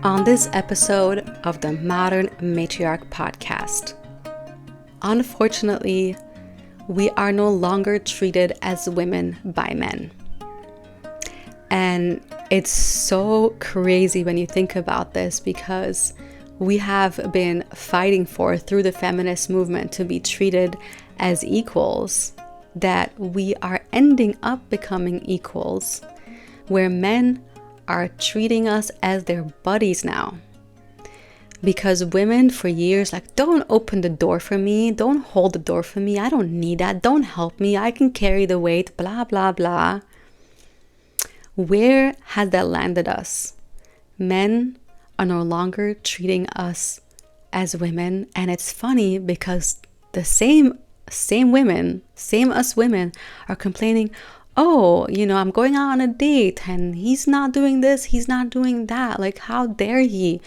on this episode of the Modern Matriarch podcast. Unfortunately, we are no longer treated as women by men. And it's so crazy when you think about this, because we have been fighting through the feminist movement to be treated as equals, that we are ending up becoming equals, where men are treating us as their buddies now. Because women for years, don't open the door for me, don't hold the door for me, I don't need that, don't help me, I can carry the weight, blah, blah, blah. Where has that landed us? Men are no longer treating us as women, and it's funny because the same women, same us women, are complaining, oh, I'm going out on a date and he's not doing this, he's not doing that. How dare he?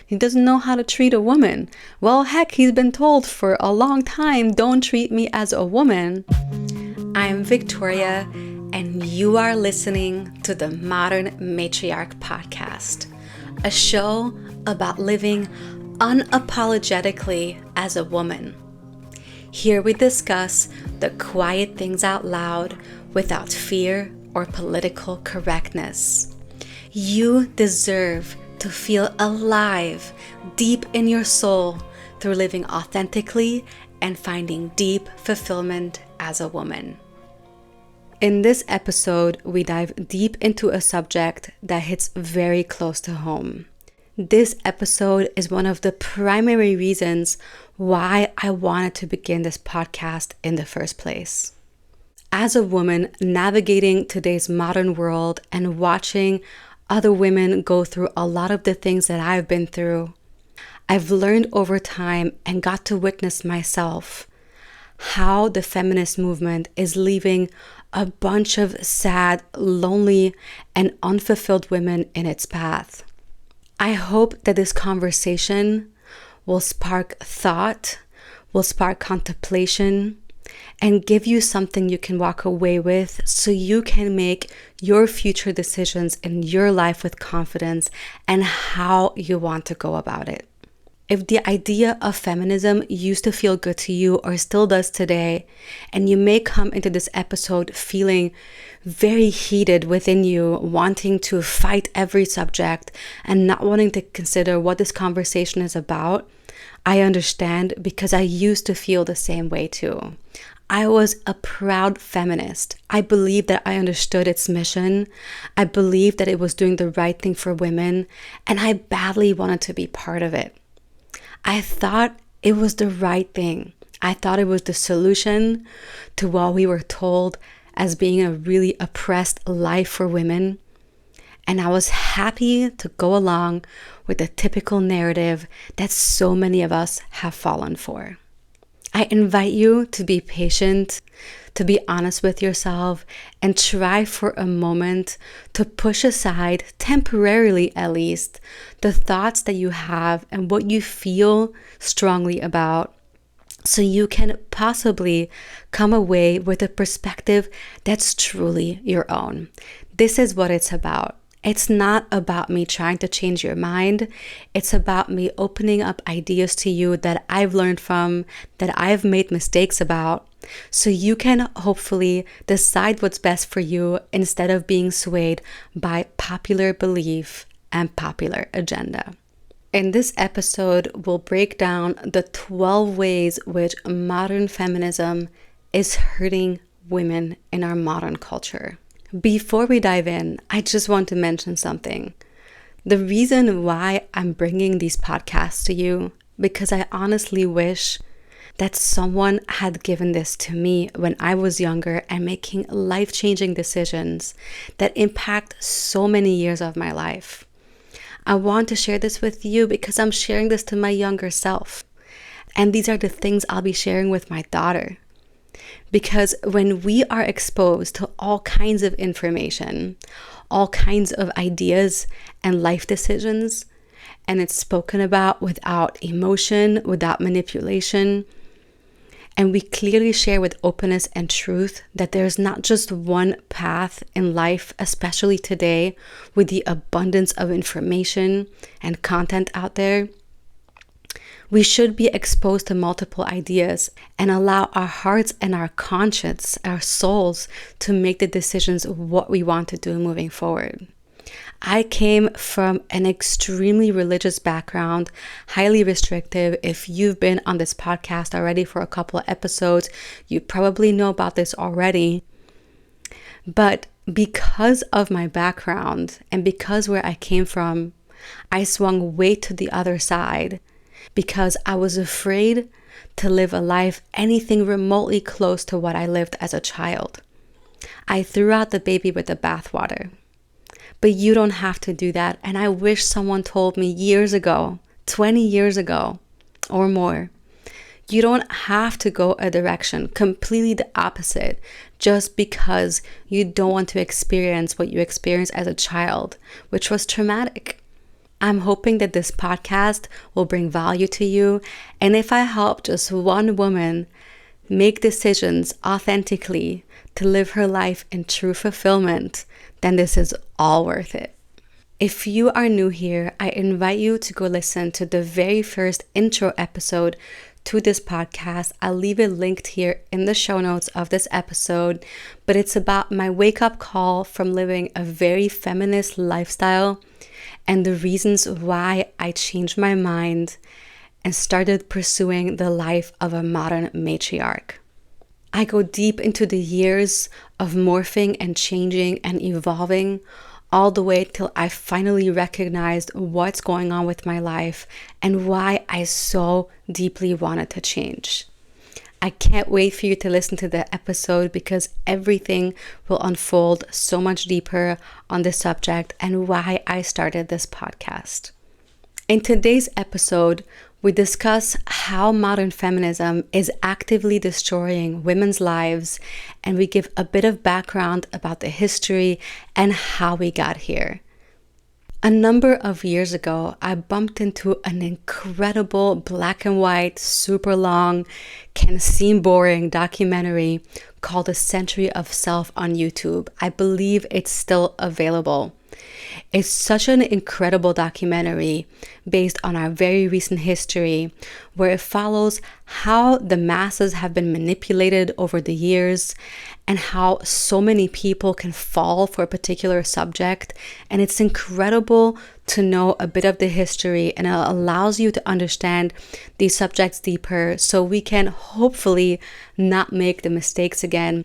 He doesn't know how to treat a woman. Well, heck, he's been told for a long time, don't treat me as a woman. I'm Victoria, and you are listening to the Modern Matriarch podcast, a show about living unapologetically as a woman. Here we discuss the quiet things out loud without fear or political correctness. You deserve to feel alive deep in your soul through living authentically and finding deep fulfillment as a woman. In this episode, we dive deep into a subject that hits very close to home. This episode is one of the primary reasons why I wanted to begin this podcast in the first place. As a woman navigating today's modern world and watching other women go through a lot of the things that I've been through, I've learned over time and got to witness myself how the feminist movement is leaving a bunch of sad, lonely, and unfulfilled women in its path. I hope that this conversation will spark thought, will spark contemplation, and give you something you can walk away with so you can make your future decisions in your life with confidence and how you want to go about it. If the idea of feminism used to feel good to you or still does today, and you may come into this episode feeling very heated within you, wanting to fight every subject and not wanting to consider what this conversation is about, I understand, because I used to feel the same way too. I was a proud feminist. I believed that I understood its mission. I believed that it was doing the right thing for women, and I badly wanted to be part of it. I thought it was the right thing. I thought it was the solution to what we were told as being a really oppressed life for women. And I was happy to go along with the typical narrative that so many of us have fallen for. I invite you to be patient, to be honest with yourself, and try for a moment to push aside, temporarily at least, the thoughts that you have and what you feel strongly about, so you can possibly come away with a perspective that's truly your own. This is what it's about. It's not about me trying to change your mind. It's about me opening up ideas to you that I've learned from, that I've made mistakes about, so you can hopefully decide what's best for you instead of being swayed by popular belief and popular agenda. In this episode, we'll break down the 12 ways which modern feminism is hurting women in our modern culture. Before we dive in, I just want to mention something. The reason why I'm bringing these podcasts to you, because I honestly wish that someone had given this to me when I was younger and making life-changing decisions that impact so many years of my life. I want to share this with you because I'm sharing this to my younger self. And these are the things I'll be sharing with my daughter. Because when we are exposed to all kinds of information, all kinds of ideas and life decisions, and it's spoken about without emotion, without manipulation, And we clearly share with openness and truth that there's not just one path in life, especially today with the abundance of information and content out there. We should be exposed to multiple ideas and allow our hearts and our conscience, our souls, to make the decisions of what we want to do moving forward. I came from an extremely religious background, highly restrictive. If you've been on this podcast already for a couple of episodes, you probably know about this already. But because of my background and because where I came from, I swung way to the other side because I was afraid to live a life anything remotely close to what I lived as a child. I threw out the baby with the bathwater. But you don't have to do that. And I wish someone told me years ago, 20 years ago or more, you don't have to go a direction completely the opposite just because you don't want to experience what you experienced as a child, which was traumatic. I'm hoping that this podcast will bring value to you. And if I help just one woman make decisions authentically to live her life in true fulfillment, then this is all worth it. If you are new here, I invite you to go listen to the very first intro episode to this podcast. I'll leave it linked here in the show notes of this episode, but it's about my wake-up call from living a very feminist lifestyle and the reasons why I changed my mind and started pursuing the life of a modern matriarch. I go deep into the years of morphing and changing and evolving all the way till I finally recognized what's going on with my life and why I so deeply wanted to change. I can't wait for you to listen to the episode because everything will unfold so much deeper on this subject and why I started this podcast. In today's episode, we discuss how modern feminism is actively destroying women's lives, and we give a bit of background about the history and how we got here. A number of years ago, I bumped into an incredible black and white, super long, can seem boring documentary called A Century of Self on YouTube. I believe it's still available. It's such an incredible documentary based on our very recent history where it follows how the masses have been manipulated over the years and how so many people can fall for a particular subject. And it's incredible to know a bit of the history, and it allows you to understand these subjects deeper so we can hopefully not make the mistakes again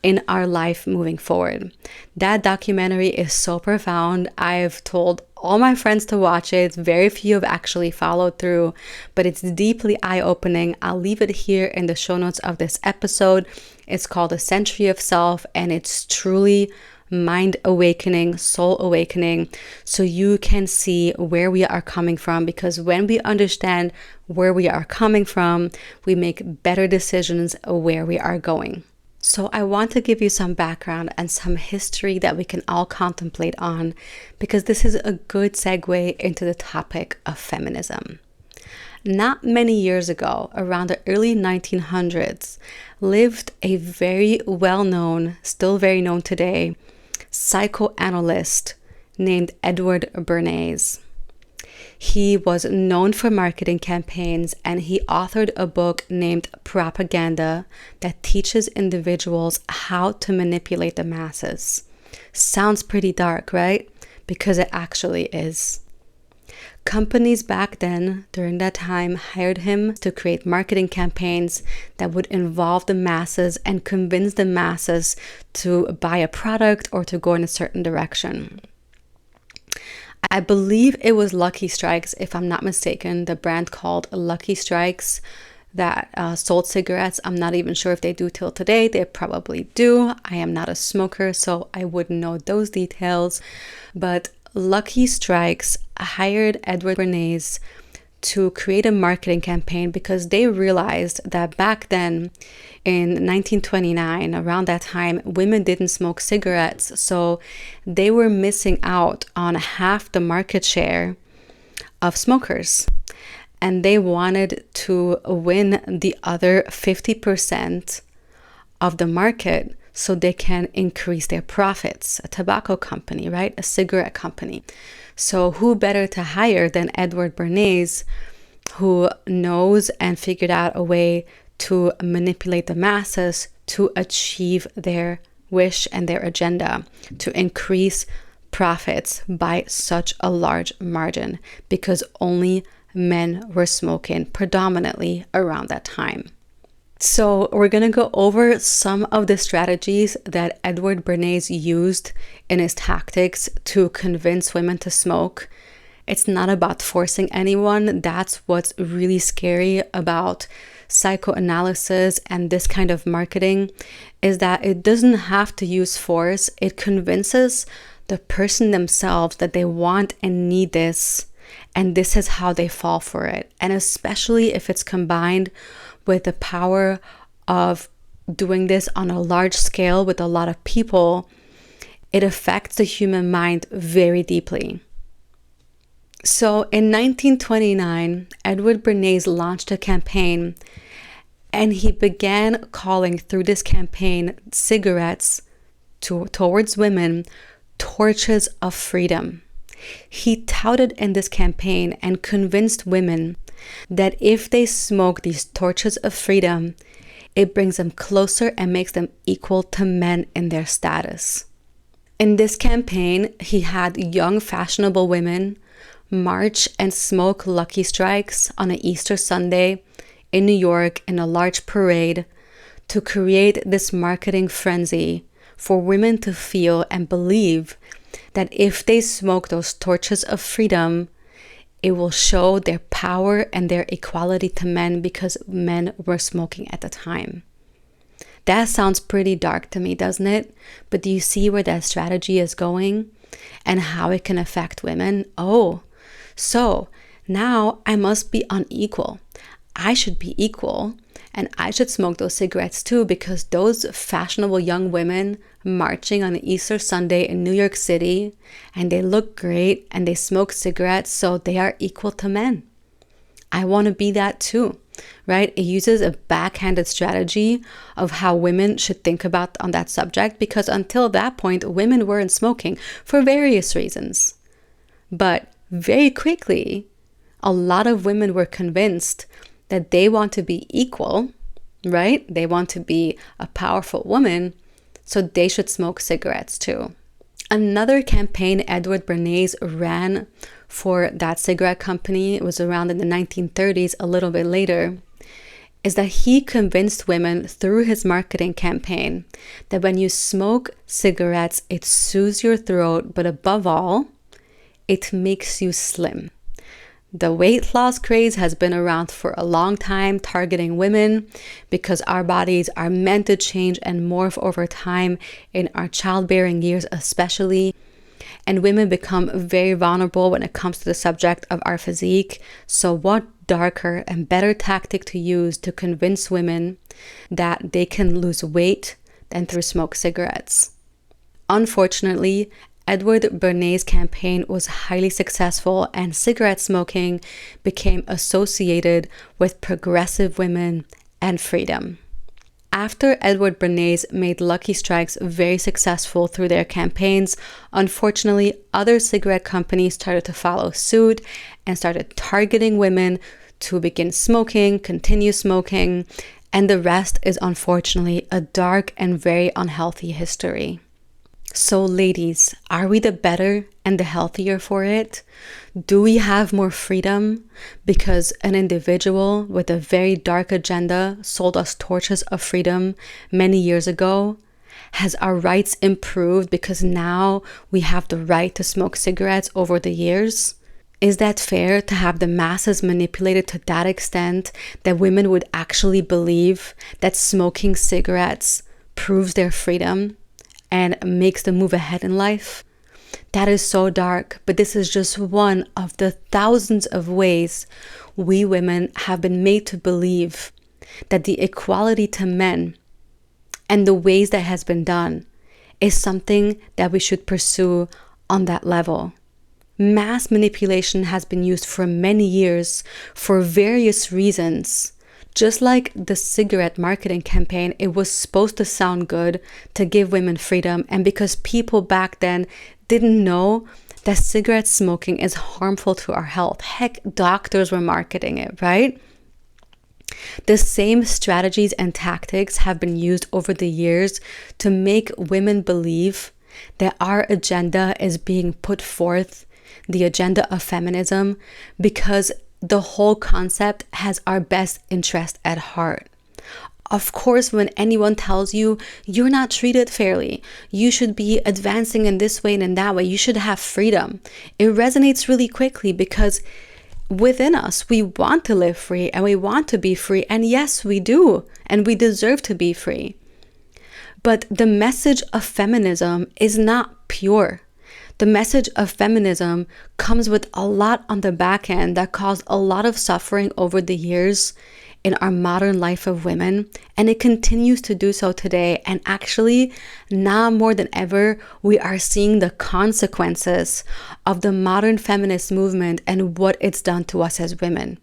in our life moving forward. That documentary is so profound. I've told all my friends to watch it. Very few have actually followed through, but it's deeply eye-opening. I'll leave it here in the show notes of this episode. It's called A Century of Self, and it's truly mind awakening, soul awakening, so you can see where we are coming from, because when we understand where we are coming from, we make better decisions where we are going. So I want to give you some background and some history that we can all contemplate on, because this is a good segue into the topic of feminism. Not many years ago, around the early 1900s, lived a very well-known, still very known today, psychoanalyst named Edward Bernays. He was known for marketing campaigns, and he authored a book named Propaganda that teaches individuals how to manipulate the masses. Sounds pretty dark, right? Because it actually is. Companies back then, during that time, hired him to create marketing campaigns that would involve the masses and convince the masses to buy a product or to go in a certain direction. I believe it was Lucky Strikes, if I'm not mistaken, the brand called Lucky Strikes that sold cigarettes. I'm not even sure if they do till today. They probably do. I am not a smoker, so I wouldn't know those details. But Lucky Strikes hired Edward Bernays to create a marketing campaign because they realized that back then in 1929, around that time, women didn't smoke cigarettes. So they were missing out on half the market share of smokers. and they wanted to win the other 50% of the market so they can increase their profits. A tobacco company, right? A cigarette company. So who better to hire than Edward Bernays, who knows and figured out a way to manipulate the masses to achieve their wish and their agenda, to increase profits by such a large margin, because only men were smoking predominantly around that time. So we're going to go over some of the strategies that Edward Bernays used in his tactics to convince women to smoke. It's not about forcing anyone. That's what's really scary about psychoanalysis and this kind of marketing, is that it doesn't have to use force. It convinces the person themselves that they want and need this, and this is how they fall for it. And especially if it's combined with the power of doing this on a large scale with a lot of people, it affects the human mind very deeply. So in 1929, Edward Bernays launched a campaign, and he began calling through this campaign cigarettes towards women torches of freedom. He touted in this campaign and convinced women that if they smoke these torches of freedom, it brings them closer and makes them equal to men in their status. In this campaign, he had young fashionable women march and smoke Lucky Strikes on an Easter Sunday in New York in a large parade to create this marketing frenzy for women to feel and believe that if they smoke those torches of freedom, it will show their power and their equality to men, because men were smoking at the time. That sounds pretty dark to me, doesn't it? But do you see where that strategy is going and how it can affect women? Oh, so now I must be unequal. I should be equal, and I should smoke those cigarettes too, because those fashionable young women marching on an Easter Sunday in New York City, and they look great and they smoke cigarettes, so they are equal to men. I want to be that too, right? It uses a backhanded strategy of how women should think about on that subject, because until that point, women weren't smoking for various reasons. But very quickly, a lot of women were convinced that they want to be equal, right? They want to be a powerful woman, so they should smoke cigarettes too. Another campaign Edward Bernays ran for that cigarette company, it was around in the 1930s, a little bit later, is that he convinced women through his marketing campaign that when you smoke cigarettes, it soothes your throat, but above all, it makes you slim. The weight loss craze has been around for a long time, targeting women, because our bodies are meant to change and morph over time in our childbearing years especially. And women become very vulnerable when it comes to the subject of our physique. So what darker and better tactic to use to convince women that they can lose weight than through smoke cigarettes? Unfortunately, Edward Bernays' campaign was highly successful, and cigarette smoking became associated with progressive women and freedom. After Edward Bernays made Lucky Strikes very successful through their campaigns, unfortunately, other cigarette companies started to follow suit and started targeting women to begin smoking, continue smoking, and the rest is unfortunately a dark and very unhealthy history. So ladies, are we the better and the healthier for it? Do we have more freedom because an individual with a very dark agenda sold us torches of freedom many years ago? Has our rights improved because now we have the right to smoke cigarettes over the years? Is that fair to have the masses manipulated to that extent that women would actually believe that smoking cigarettes proves their freedom and makes them move ahead in life? That is so dark, but this is just one of the thousands of ways we women have been made to believe that the equality to men and the ways that has been done is something that we should pursue on that level. Mass manipulation has been used for many years for various reasons. Just like the cigarette marketing campaign, it was supposed to sound good to give women freedom. And because people back then didn't know that cigarette smoking is harmful to our health, heck, doctors were marketing it, right? The same strategies and tactics have been used over the years to make women believe that our agenda is being put forth, the agenda of feminism, because the whole concept has our best interest at heart. Of course, when anyone tells you you're not treated fairly, you should be advancing in this way and in that way, you should have freedom, it resonates really quickly because within us, we want to live free and we want to be free. And yes, we do. And we deserve to be free. But the message of feminism is not pure. The message of feminism comes with a lot on the back end that caused a lot of suffering over the years in our modern life of women, and it continues to do so today. And actually, now more than ever, we are seeing the consequences of the modern feminist movement and what it's done to us as women.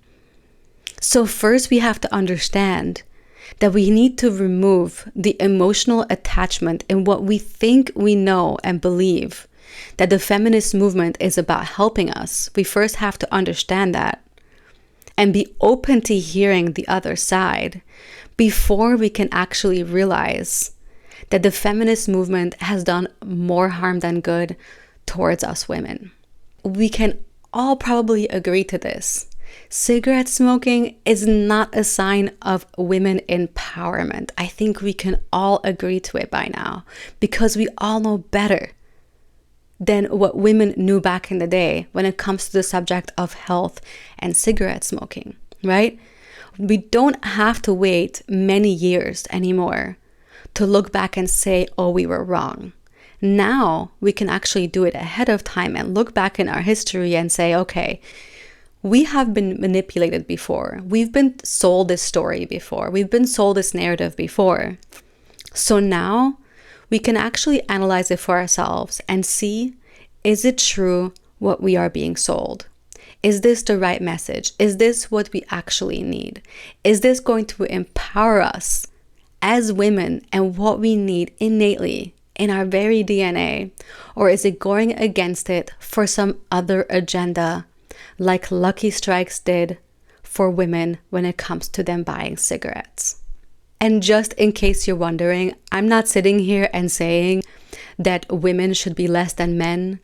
So first, we have to understand that we need to remove the emotional attachment in what we think we know and believe that the feminist movement is about helping us. We first have to understand that and be open to hearing the other side before we can actually realize that the feminist movement has done more harm than good towards us women. We can all probably agree to this. Cigarette smoking is not a sign of women empowerment. I think we can all agree to it by now because we all know better than what women knew back in the day when it comes to the subject of health and cigarette smoking, right? We don't have to wait many years anymore to look back and say, oh, we were wrong. Now we can actually do it ahead of time and look back in our history and say, okay, we have been manipulated before. We've been sold this story before. We've been sold this narrative before. So now we can actually analyze it for ourselves and see, is it true what we are being sold? Is this the right message? Is this what we actually need? Is this going to empower us as women and what we need innately in our very DNA? Or is it going against it for some other agenda, like Lucky Strikes did for women when it comes to them buying cigarettes? And just in case you're wondering, I'm not sitting here and saying that women should be less than men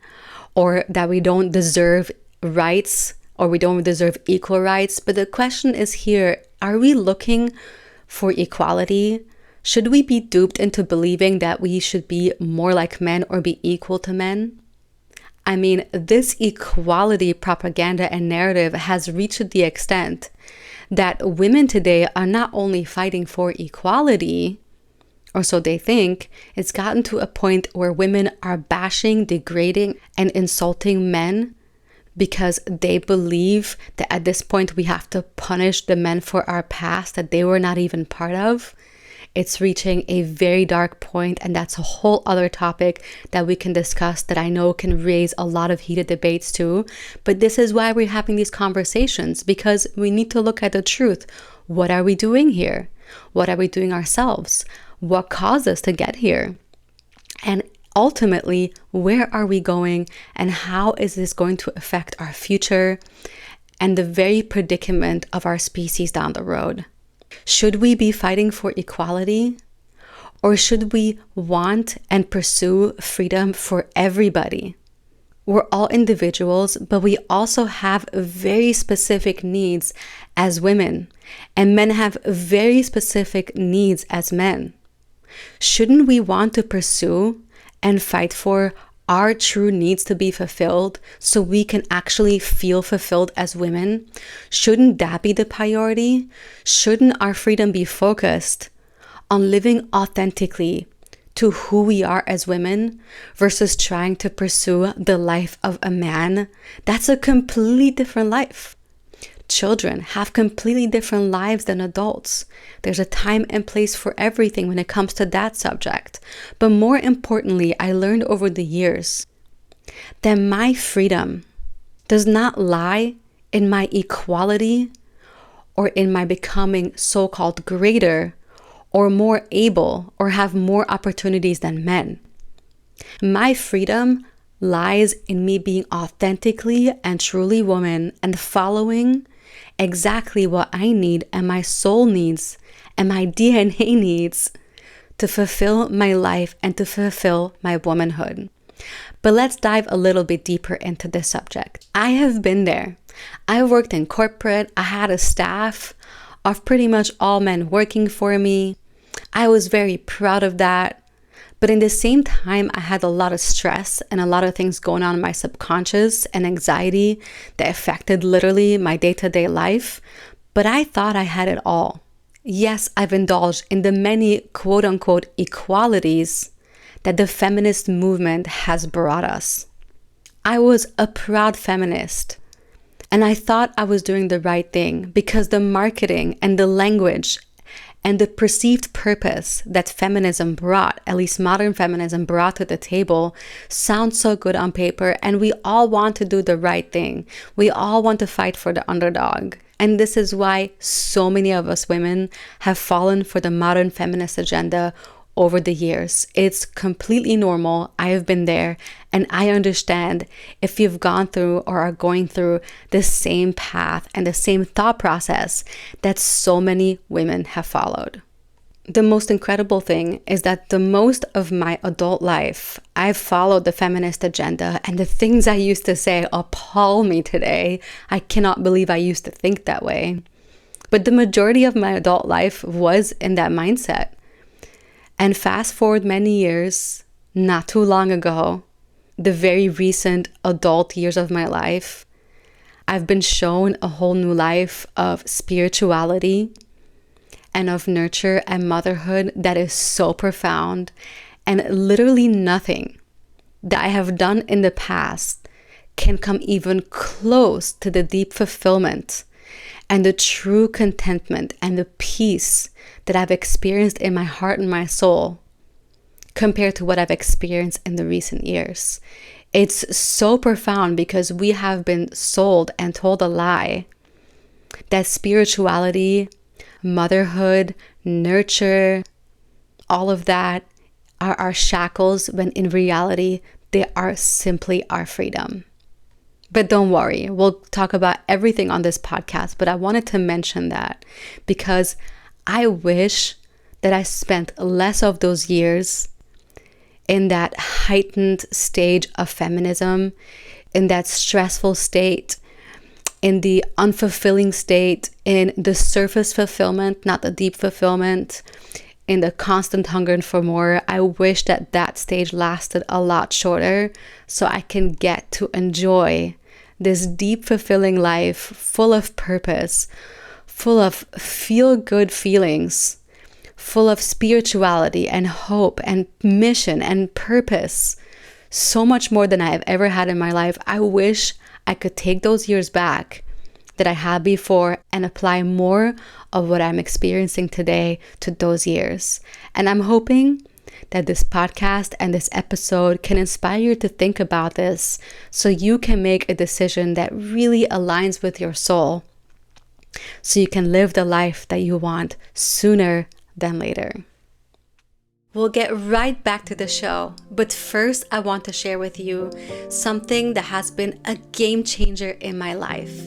or that we don't deserve rights or we don't deserve equal rights. But the question is here, are we looking for equality? Should we be duped into believing that we should be more like men or be equal to men? I mean, this equality propaganda and narrative has reached the extent that women today are not only fighting for equality, or so they think, it's gotten to a point where women are bashing, degrading, and insulting men because they believe that at this point we have to punish the men for our past that they were not even part of. It's reaching a very dark point, and that's a whole other topic that we can discuss that I know can raise a lot of heated debates too. But this is why we're having these conversations, because we need to look at the truth. What are we doing here? What are we doing ourselves? What caused us to get here? And ultimately, where are we going and how is this going to affect our future and the very predicament of our species down the road? Should we be fighting for equality? Or should we want and pursue freedom for everybody? We're all individuals, but we also have very specific needs as women, and men have very specific needs as men. Shouldn't we want to pursue and fight for our true needs to be fulfilled so we can actually feel fulfilled as women? Shouldn't that be the priority? Shouldn't our freedom be focused on living authentically to who we are as women versus trying to pursue the life of a man? That's a completely different life. Children have completely different lives than adults. There's a time and place for everything when it comes to that subject. But more importantly, I learned over the years that my freedom does not lie in my equality or in my becoming so-called greater or more able or have more opportunities than men. My freedom lies in me being authentically and truly woman and following exactly what I need and my soul needs and my DNA needs to fulfill my life and to fulfill my womanhood. But let's dive a little bit deeper into this subject. I have been there. I worked in corporate. I had a staff of pretty much all men working for me. I was very proud of that. But in the same time, I had a lot of stress and a lot of things going on in my subconscious and anxiety that affected literally my day-to-day life. But I thought I had it all. Yes, I've indulged in the many quote-unquote equalities that the feminist movement has brought us. I was a proud feminist, and I thought I was doing the right thing because the marketing and the language and the perceived purpose that feminism brought, at least modern feminism brought to the table, sounds so good on paper, and we all want to do the right thing. We all want to fight for the underdog. And this is why so many of us women have fallen for the modern feminist agenda over the years. It's completely normal. I have been there, and I understand if you've gone through or are going through the same path and the same thought process that so many women have followed. The most incredible thing is that the most of my adult life, I've followed the feminist agenda, and the things I used to say appall me today. I cannot believe I used to think that way. But the majority of my adult life was in that mindset. And fast forward many years, not too long ago, the very recent adult years of my life, I've been shown a whole new life of spirituality and of nurture and motherhood that is so profound, and literally nothing that I have done in the past can come even close to the deep fulfillment and the true contentment and the peace that I've experienced in my heart and my soul compared to what I've experienced in the recent years. It's so profound because we have been sold and told a lie that spirituality, motherhood, nurture, all of that are our shackles, when in reality, they are simply our freedom. But don't worry, we'll talk about everything on this podcast, but I wanted to mention that because I wish that I spent less of those years in that heightened stage of feminism, in that stressful state, in the unfulfilling state, in the surface fulfillment, not the deep fulfillment, in the constant hunger for more. I wish that that stage lasted a lot shorter so I can get to enjoy this deep fulfilling life full of purpose, full of feel-good feelings, full of spirituality and hope and mission and purpose, so much more than I have ever had in my life. I wish I could take those years back that I had before and apply more of what I'm experiencing today to those years. And I'm hoping that this podcast and this episode can inspire you to think about this so you can make a decision that really aligns with your soul, so you can live the life that you want sooner than later. We'll get right back to the show, but first I want to share with you something that has been a game changer in my life: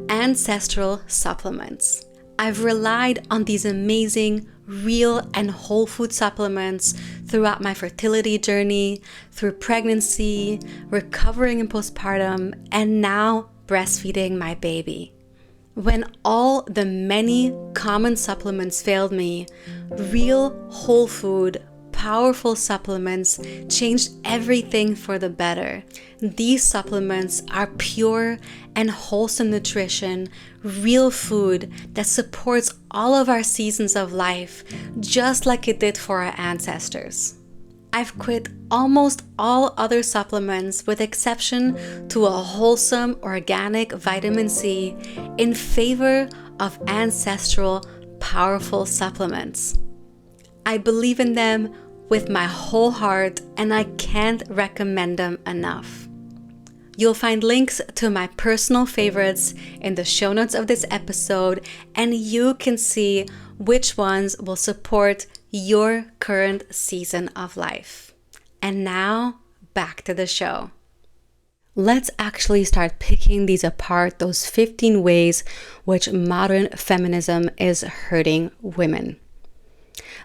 ancestral supplements. I've relied on these amazing, real and whole food supplements throughout my fertility journey, through pregnancy, recovering in postpartum, and now breastfeeding my baby. When all the many common supplements failed me, real, whole food, powerful supplements changed everything for the better. These supplements are pure and wholesome nutrition, real food that supports all of our seasons of life, just like it did for our ancestors. I've quit almost all other supplements with exception to a wholesome organic vitamin C in favor of ancestral powerful supplements. I believe in them with my whole heart, and I can't recommend them enough. You'll find links to my personal favorites in the show notes of this episode, and you can see which ones will support your current season of life. And now, back to the show. Let's actually start picking these apart, those 15 ways which modern feminism is hurting women.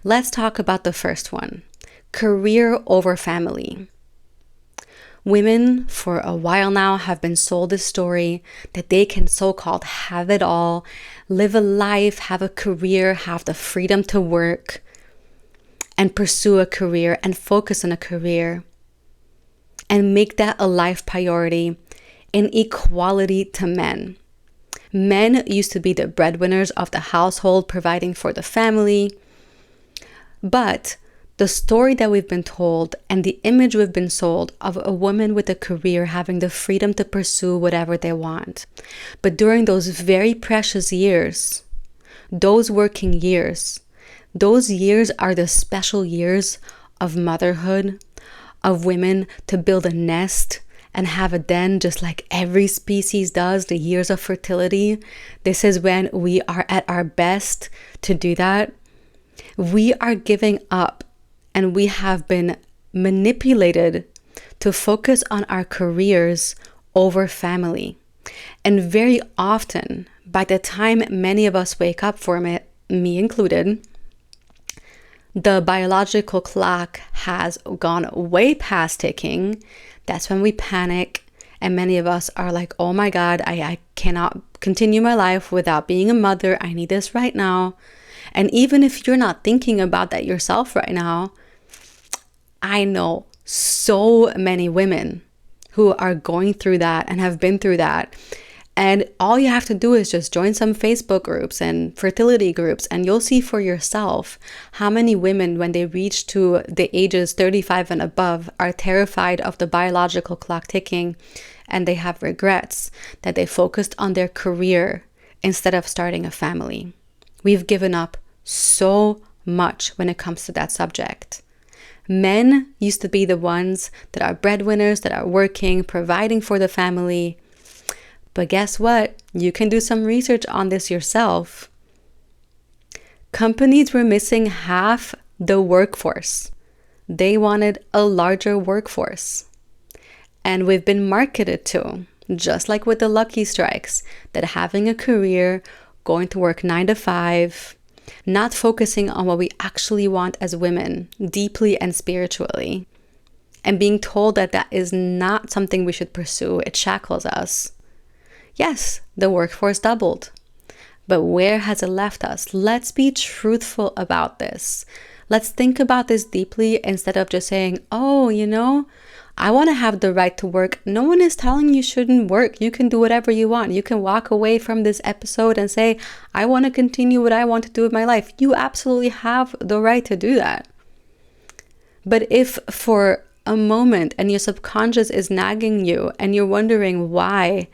Let's talk about the first one, career over family. Women, for a while now, have been sold this story that they can so-called have it all, live a life, have a career, have the freedom to work, and pursue a career and focus on a career, and make that a life priority in equality to men. Men used to be the breadwinners of the household, providing for the family, but the story that we've been told and the image we've been sold of a woman with a career having the freedom to pursue whatever they want. But during those very precious years, those working years, those years are the special years of motherhood, of women to build a nest and have a den just like every species does, the years of fertility. This is when we are at our best to do that. We are giving up. And we have been manipulated to focus on our careers over family. And very often, by the time many of us wake up from it, me included, the biological clock has gone way past ticking. That's when we panic. And many of us are like, oh my God, I cannot continue my life without being a mother. I need this right now. And even if you're not thinking about that yourself right now, I know so many women who are going through that and have been through that. And all you have to do is just join some Facebook groups and fertility groups, and you'll see for yourself how many women, when they reach to the ages 35 and above, are terrified of the biological clock ticking, and they have regrets that they focused on their career instead of starting a family. We've given up so much when it comes to that subject. Men used to be the ones that are breadwinners, that are working, providing for the family. But guess what? You can do some research on this yourself. Companies were missing half the workforce. They wanted a larger workforce. And we've been marketed to, just like with the lucky strikes, that having a career, going to work 9 to 5, not focusing on what we actually want as women, deeply and spiritually, and being told that that is not something we should pursue, it shackles us. Yes, the workforce doubled, but where has it left us? Let's be truthful about this. Let's think about this deeply instead of just saying, oh, I want to have the right to work. No one is telling you shouldn't work. You can do whatever you want. You can walk away from this episode and say, I want to continue what I want to do with my life. You absolutely have the right to do that. But if for a moment and your subconscious is nagging you and you're wondering why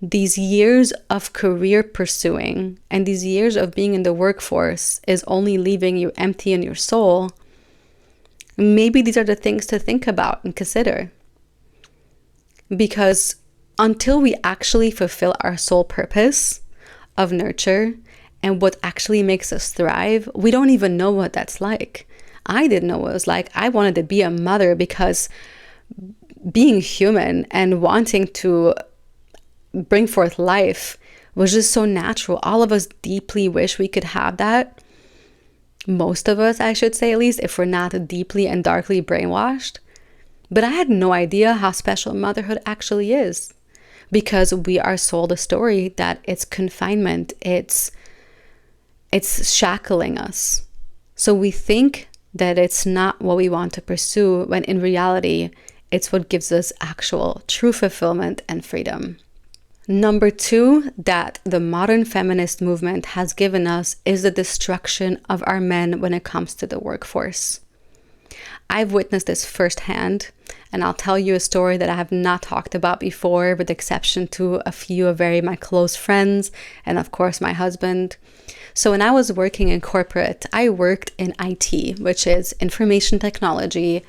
these years of career pursuing and these years of being in the workforce is only leaving you empty in your soul, maybe these are the things to think about and consider. Because until we actually fulfill our soul purpose of nurture and what actually makes us thrive, we don't even know what that's like. I didn't know what it was like. I wanted to be a mother because being human and wanting to bring forth life was just so natural. All of us deeply wish we could have that. Most of us, I should say, at least, if we're not deeply and darkly brainwashed. But I had no idea how special motherhood actually is, because we are sold a story that it's confinement, it's shackling us. So we think that it's not what we want to pursue, when in reality, it's what gives us actual true fulfillment and freedom. Number 2 that the modern feminist movement has given us is the destruction of our men when it comes to the workforce. I've witnessed this firsthand, and I'll tell you a story that I have not talked about before, with the exception to a few of my close friends and of course my husband. So when I was working in corporate, I worked in IT, which is information technology.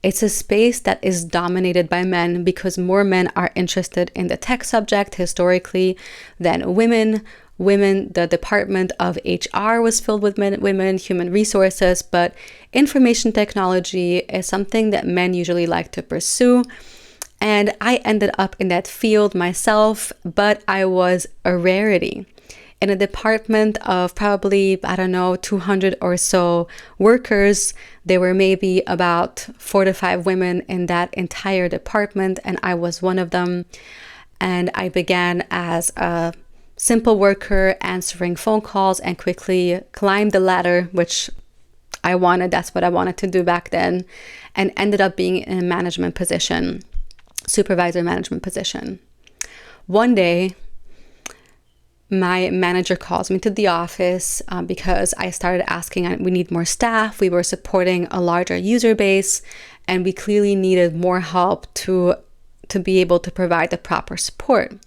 It's a space that is dominated by men because more men are interested in the tech subject historically than women. The department of HR was filled with women, human resources, but information technology is something that men usually like to pursue. And I ended up in that field myself, but I was a rarity. In a department of probably, 200 or so workers, there were maybe about 4 to 5 women in that entire department, and I was one of them. And I began as a simple worker answering phone calls and quickly climbed the ladder, which that's what I wanted to do back then, and ended up being in a management position, supervisor management position. One day, my manager calls me to the office because I started asking, we need more staff. We were supporting a larger user base, and we clearly needed more help to be able to provide the proper support.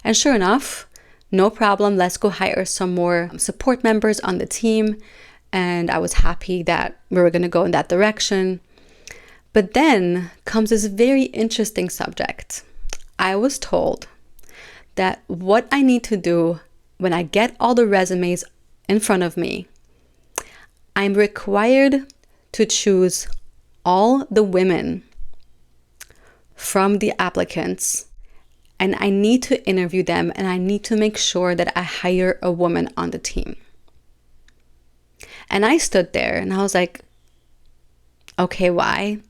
And sure enough, no problem, let's go hire some more support members on the team. And I was happy that we were going to go in that direction. But then comes this very interesting subject. I was told that what I need to do when I get all the resumes in front of me, I'm required to choose all the women from the applicants, and I need to interview them, and I need to make sure that I hire a woman on the team. And I stood there and I was like, okay, why?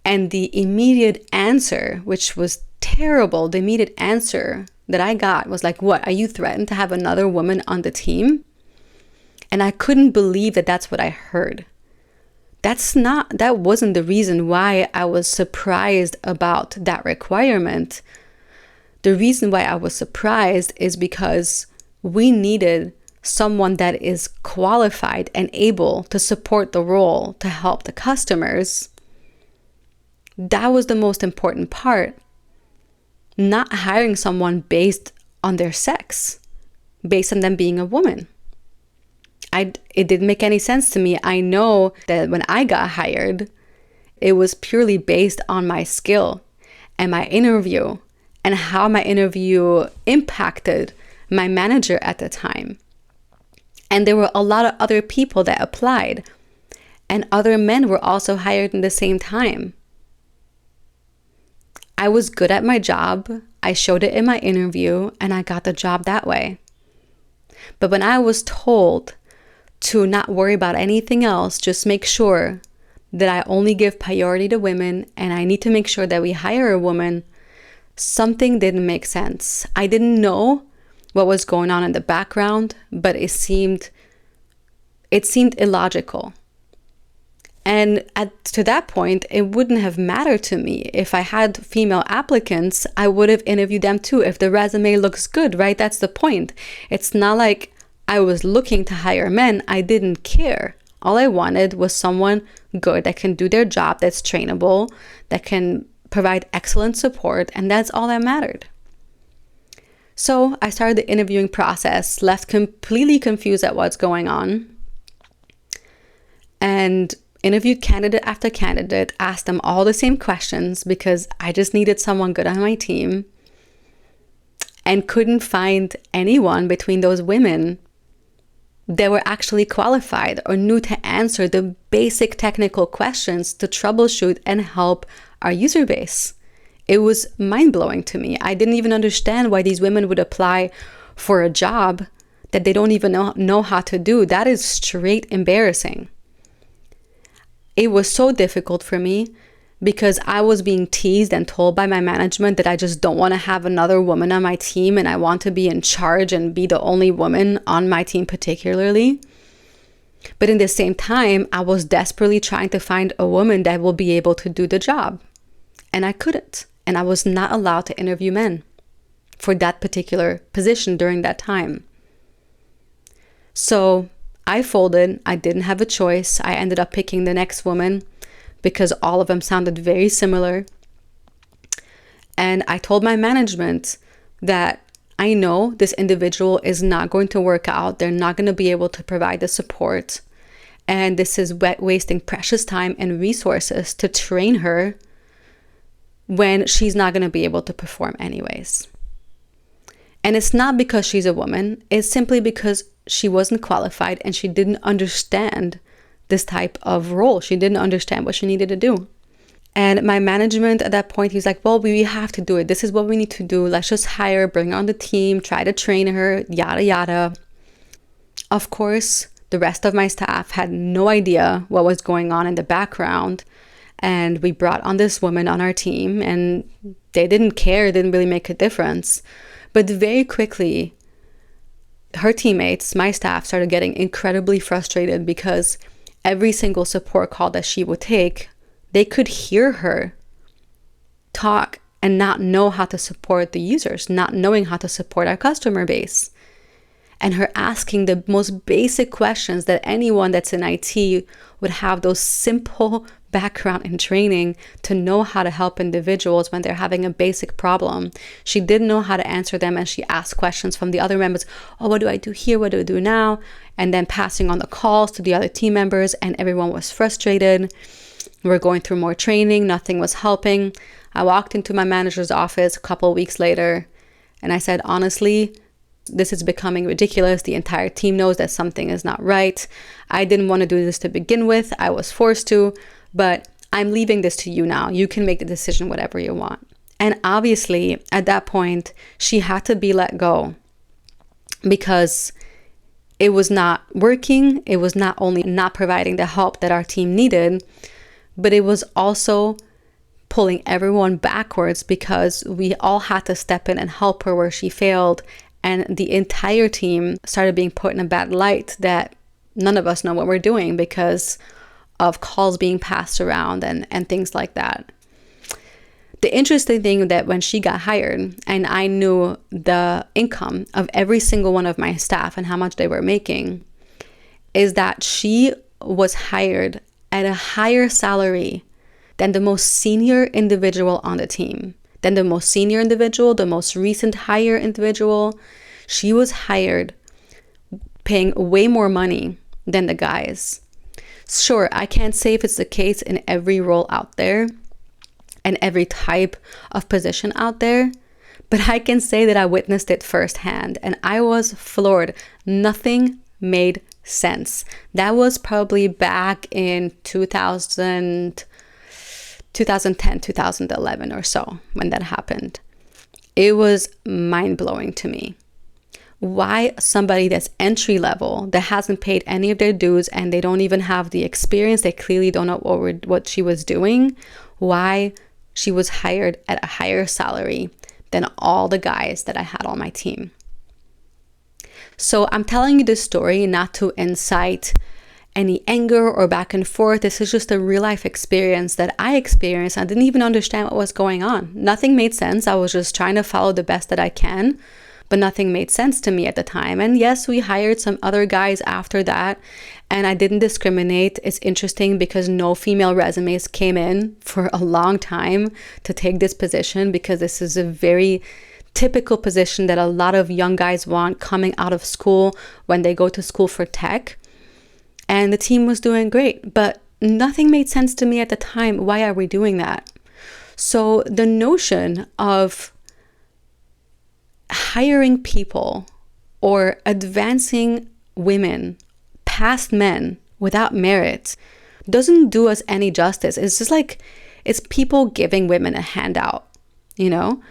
And the immediate answer, which was terrible, the immediate answer that I got was like, what, are you threatened to have another woman on the team? And I couldn't believe that that's what I heard. That wasn't the reason why I was surprised about that requirement. The reason why I was surprised is because we needed someone that is qualified and able to support the role to help the customers. That was the most important part. Not hiring someone based on their sex, based on them being a woman. It didn't make any sense to me. I know that when I got hired, it was purely based on my skill and my interview and how my interview impacted my manager at the time. And there were a lot of other people that applied, and other men were also hired in the same time. I was good at my job, I showed it in my interview, and I got the job that way. But when I was told to not worry about anything else, just make sure that I only give priority to women and I need to make sure that we hire a woman, something didn't make sense. I didn't know what was going on in the background, but it seemed illogical. And to that point, it wouldn't have mattered to me. If I had female applicants, I would have interviewed them too. If the resume looks good, right? That's the point. It's not like I was looking to hire men. I didn't care. All I wanted was someone good that can do their job, that's trainable, that can provide excellent support, and that's all that mattered. So I started the interviewing process, left completely confused at what's going on, and interviewed candidate after candidate, asked them all the same questions because I just needed someone good on my team, and couldn't find anyone between those women that were actually qualified or knew to answer the basic technical questions to troubleshoot and help our user base. It was mind-blowing to me. I didn't even understand why these women would apply for a job that they don't even know how to do. That is straight embarrassing. It was so difficult for me because I was being teased and told by my management that I just don't want to have another woman on my team and I want to be in charge and be the only woman on my team particularly. But in the same time, I was desperately trying to find a woman that will be able to do the job. And I couldn't. And I was not allowed to interview men for that particular position during that time. So I folded. I didn't have a choice. I ended up picking the next woman because all of them sounded very similar. And I told my management that I know this individual is not going to work out. They're not going to be able to provide the support. And this is wasting precious time and resources to train her when she's not going to be able to perform anyways. And it's not because she's a woman. It's simply because she wasn't qualified and she didn't understand this type of role. She didn't understand what she needed to do. And my management at that point, he's like, well, we have to do it. This is what we need to do. Let's just hire her, bring her on the team, try to train her, yada, yada. Of course, the rest of my staff had no idea what was going on in the background. And we brought on this woman on our team, and they didn't care. It didn't really make a difference. But very quickly, her teammates, my staff, started getting incredibly frustrated because every single support call that she would take, they could hear her talk and not know how to support the users, not knowing how to support our customer base. And her asking the most basic questions that anyone that's in IT would have, those simple background and training to know how to help individuals when they're having a basic problem. She didn't know how to answer them, and she asked questions from the other members. Oh, what do I do here? What do I do now? And then passing on the calls to the other team members, and everyone was frustrated. We're going through more training. Nothing was helping. I walked into my manager's office a couple of weeks later, and I said, honestly, this is becoming ridiculous. The entire team knows that something is not right. I didn't want to do this to begin with. I was forced to, but I'm leaving this to you now. You can make the decision whatever you want. And obviously, at that point, she had to be let go because it was not working. It was not only not providing the help that our team needed, but it was also pulling everyone backwards because we all had to step in and help her where she failed. And the entire team started being put in a bad light that none of us know what we're doing because of calls being passed around and things like that. The interesting thing that when she got hired and I knew the income of every single one of my staff and how much they were making, is that she was hired at a higher salary than the most senior individual on the team. Than the most senior individual, the most recent hire individual. She was hired paying way more money than the guys. Sure, I can't say if it's the case in every role out there and every type of position out there, but I can say that I witnessed it firsthand and I was floored. Nothing made sense. That was probably back in 2010, 2011 or so when that happened. It was mind-blowing to me. Why somebody that's entry level, that hasn't paid any of their dues and they don't even have the experience, they clearly don't know what she was doing, why she was hired at a higher salary than all the guys that I had on my team. So I'm telling you this story not to incite any anger or back and forth. This is just a real life experience that I experienced. I didn't even understand what was going on. Nothing made sense. I was just trying to follow the best that I can, but nothing made sense to me at the time. And yes, we hired some other guys after that, and I didn't discriminate. It's interesting because no female resumes came in for a long time to take this position, because this is a very typical position that a lot of young guys want coming out of school when they go to school for tech. And the team was doing great, but nothing made sense to me at the time. Why are we doing that? So the notion of hiring people or advancing women past men without merit doesn't do us any justice. It's just like, it's people giving women a handout, you know?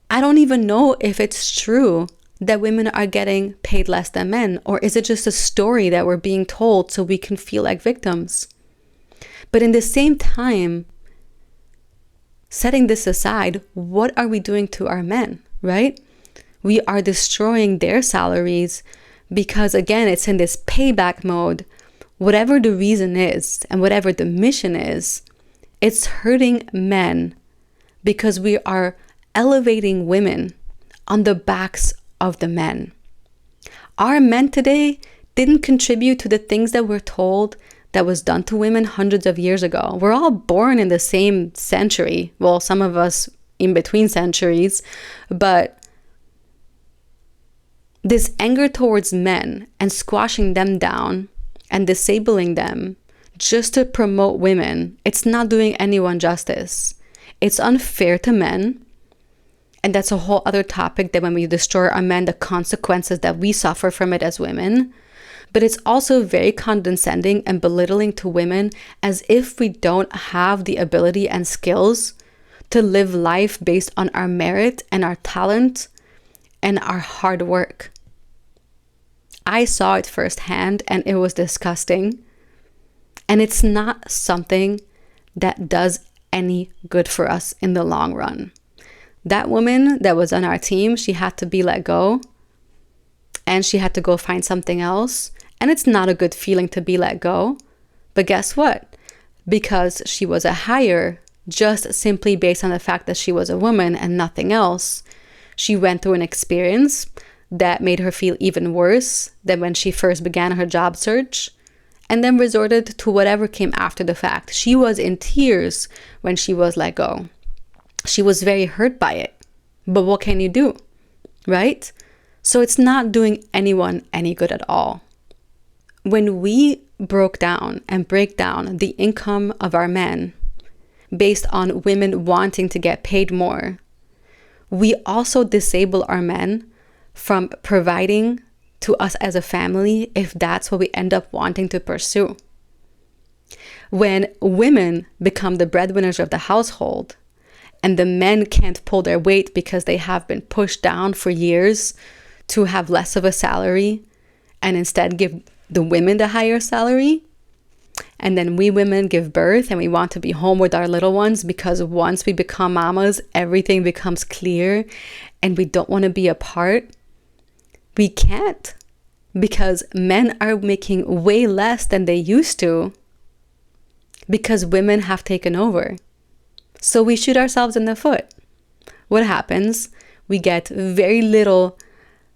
I don't even know if it's true that women are getting paid less than men, or is it just a story that we're being told so we can feel like victims? But in the same time, setting this aside, what are we doing to our men, right? We are destroying their salaries because, again, it's in this payback mode. Whatever the reason is and whatever the mission is, it's hurting men because we are elevating women on the backs of the men. Our men today didn't contribute to the things that we're told that was done to women hundreds of years ago. We're all born in the same century. Well, some of us in between centuries, but this anger towards men and squashing them down and disabling them just to promote women, it's not doing anyone justice. It's unfair to men. And that's a whole other topic, that when we destroy our men, the consequences that we suffer from it as women. But it's also very condescending and belittling to women, as if we don't have the ability and skills to live life based on our merit and our talent and our hard work. I saw it firsthand and it was disgusting. And it's not something that does any good for us in the long run. That woman that was on our team, she had to be let go and she had to go find something else. And it's not a good feeling to be let go. But guess what? Because she was a hire, just simply based on the fact that she was a woman and nothing else, she went through an experience that made her feel even worse than when she first began her job search, and then resorted to whatever came after the fact. She was in tears when she was let go. She was very hurt by it. But what can you do, right? So it's not doing anyone any good at all. When we broke down and break down the income of our men based on women wanting to get paid more, we also disable our men from providing to us as a family if that's what we end up wanting to pursue. When women become the breadwinners of the household and the men can't pull their weight because they have been pushed down for years to have less of a salary and instead give the women the higher salary, and then we women give birth and we want to be home with our little ones because once we become mamas, everything becomes clear and we don't want to be apart, we can't, because men are making way less than they used to because women have taken over. So we shoot ourselves in the foot. What happens? We get very little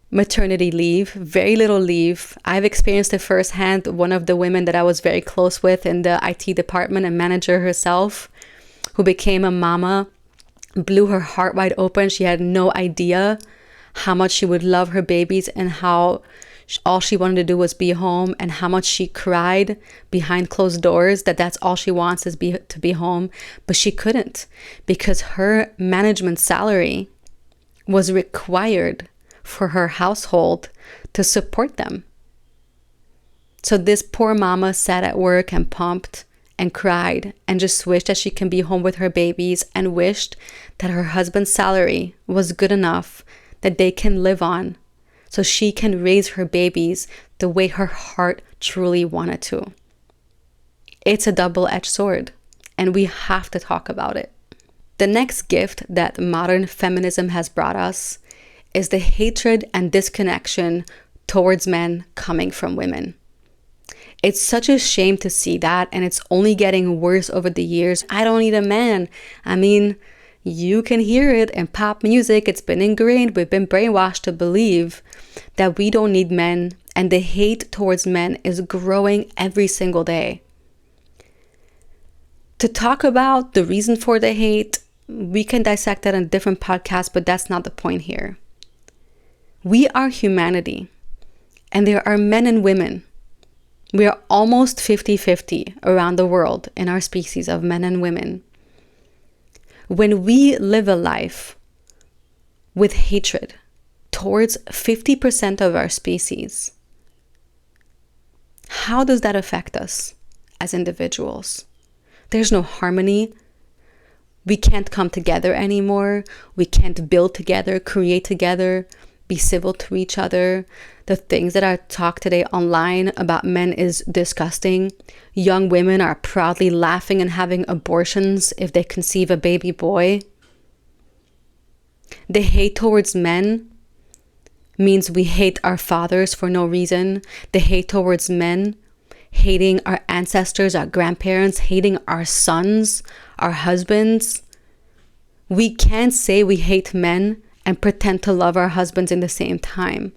maternity leave, very little leave. I've experienced it firsthand. One of the women that I was very close with in the IT department, a manager herself, who became a mama, blew her heart wide open. She had no idea how much she would love her babies and how all she wanted to do was be home, and how much she cried behind closed doors that that's all she wants is to be home. But she couldn't, because her management salary was required for her household to support them. So this poor mama sat at work and pumped and cried and just wished that she can be home with her babies, and wished that her husband's salary was good enough that they can live on so she can raise her babies the way her heart truly wanted to. It's a double-edged sword, and we have to talk about it. The next gift that modern feminism has brought us is the hatred and disconnection towards men coming from women. It's such a shame to see that, and it's only getting worse over the years. I don't need a man. I mean, you can hear it in pop music. It's been ingrained. We've been brainwashed to believe that we don't need men, and the hate towards men is growing every single day. To talk about the reason for the hate, we can dissect that in a different podcast, but that's not the point here. We are humanity, and there are men and women. We are almost 50-50 around the world in our species of men and women. When we live a life with hatred towards 50% of our species, how does that affect us as individuals? There's no harmony. We can't come together anymore. We can't build together, create together, be civil to each other. The things that are talked today online about men is disgusting. Young women are proudly laughing and having abortions if they conceive a baby boy. The hate towards men means we hate our fathers for no reason. The hate towards men, hating our ancestors, our grandparents, hating our sons, our husbands. We can't say we hate men and pretend to love our husbands in the same time.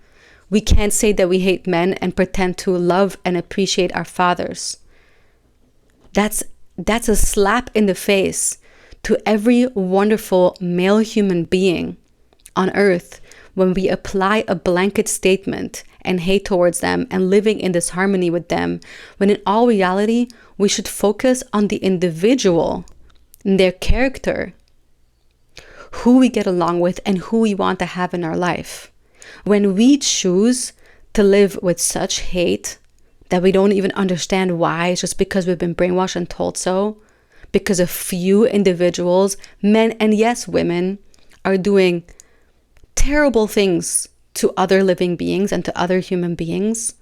We can't say that we hate men and pretend to love and appreciate our fathers. That's a slap in the face to every wonderful male human being on earth when we apply a blanket statement and hate towards them and living in disharmony with them, when in all reality, we should focus on the individual, their character, who we get along with and who we want to have in our life. When we choose to live with such hate that we don't even understand why, it's just because we've been brainwashed and told so, because a few individuals, men and yes, women, are doing terrible things to other living beings and to other human beings,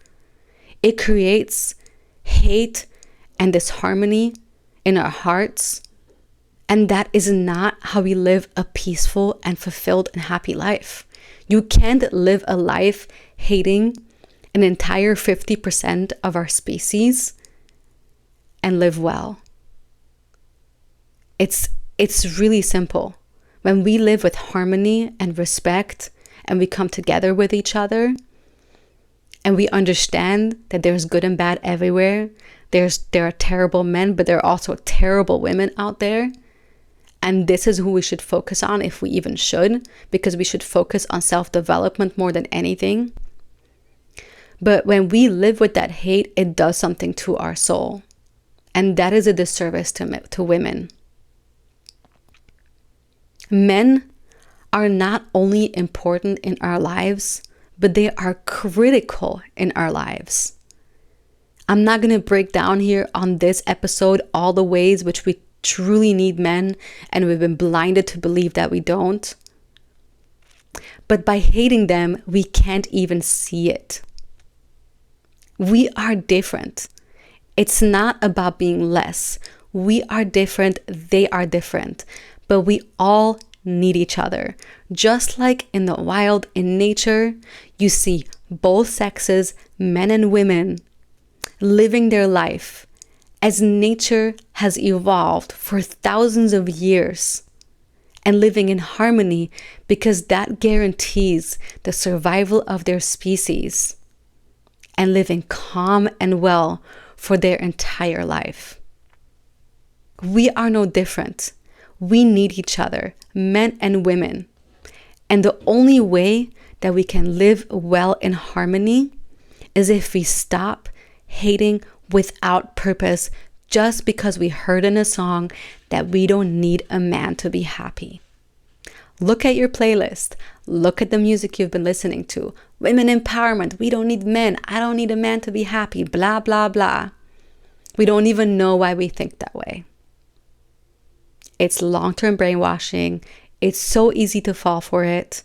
it creates hate and disharmony in our hearts. And that is not how we live a peaceful and fulfilled and happy life. You can't live a life hating an entire 50% of our species and live well. It's really simple. When we live with harmony and respect and we come together with each other and we understand that there's good and bad everywhere, there are terrible men, but there are also terrible women out there. And this is who we should focus on, if we even should, because we should focus on self-development more than anything. But when we live with that hate, it does something to our soul. And that is a disservice to women. Men are not only important in our lives, but they are critical in our lives. I'm not going to break down here on this episode all the ways which we truly need men, and we've been blinded to believe that we don't. But by hating them, we can't even see it. We are different. It's not about being less. We are different. They are different. But we all need each other. Just like in the wild, in nature, you see both sexes, men and women, living their life as nature has evolved for thousands of years and living in harmony, because that guarantees the survival of their species and living calm and well for their entire life. We are no different. We need each other, men and women. And the only way that we can live well in harmony is if we stop hating without purpose just because we heard in a song that we don't need a man to be happy. Look at your playlist. Look at the music you've been listening to. Women empowerment. We don't need men. I don't need a man to be happy. Blah, blah, blah. We don't even know why we think that way. It's long-term brainwashing. It's so easy to fall for it.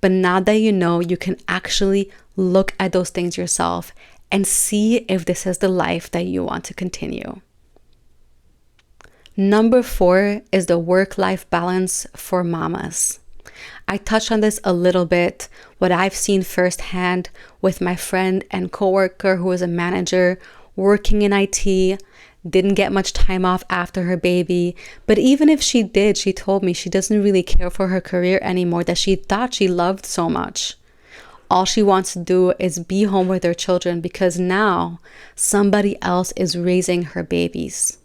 But now that you know, you can actually look at those things yourself and see if this is the life that you want to continue. Number 4 is the work-life balance for mamas. I touched on this a little bit, what I've seen firsthand with my friend and coworker who is a manager working in IT, didn't get much time off after her baby. But even if she did, she told me she doesn't really care for her career anymore that she thought she loved so much. All she wants to do is be home with her children because now somebody else is raising her babies.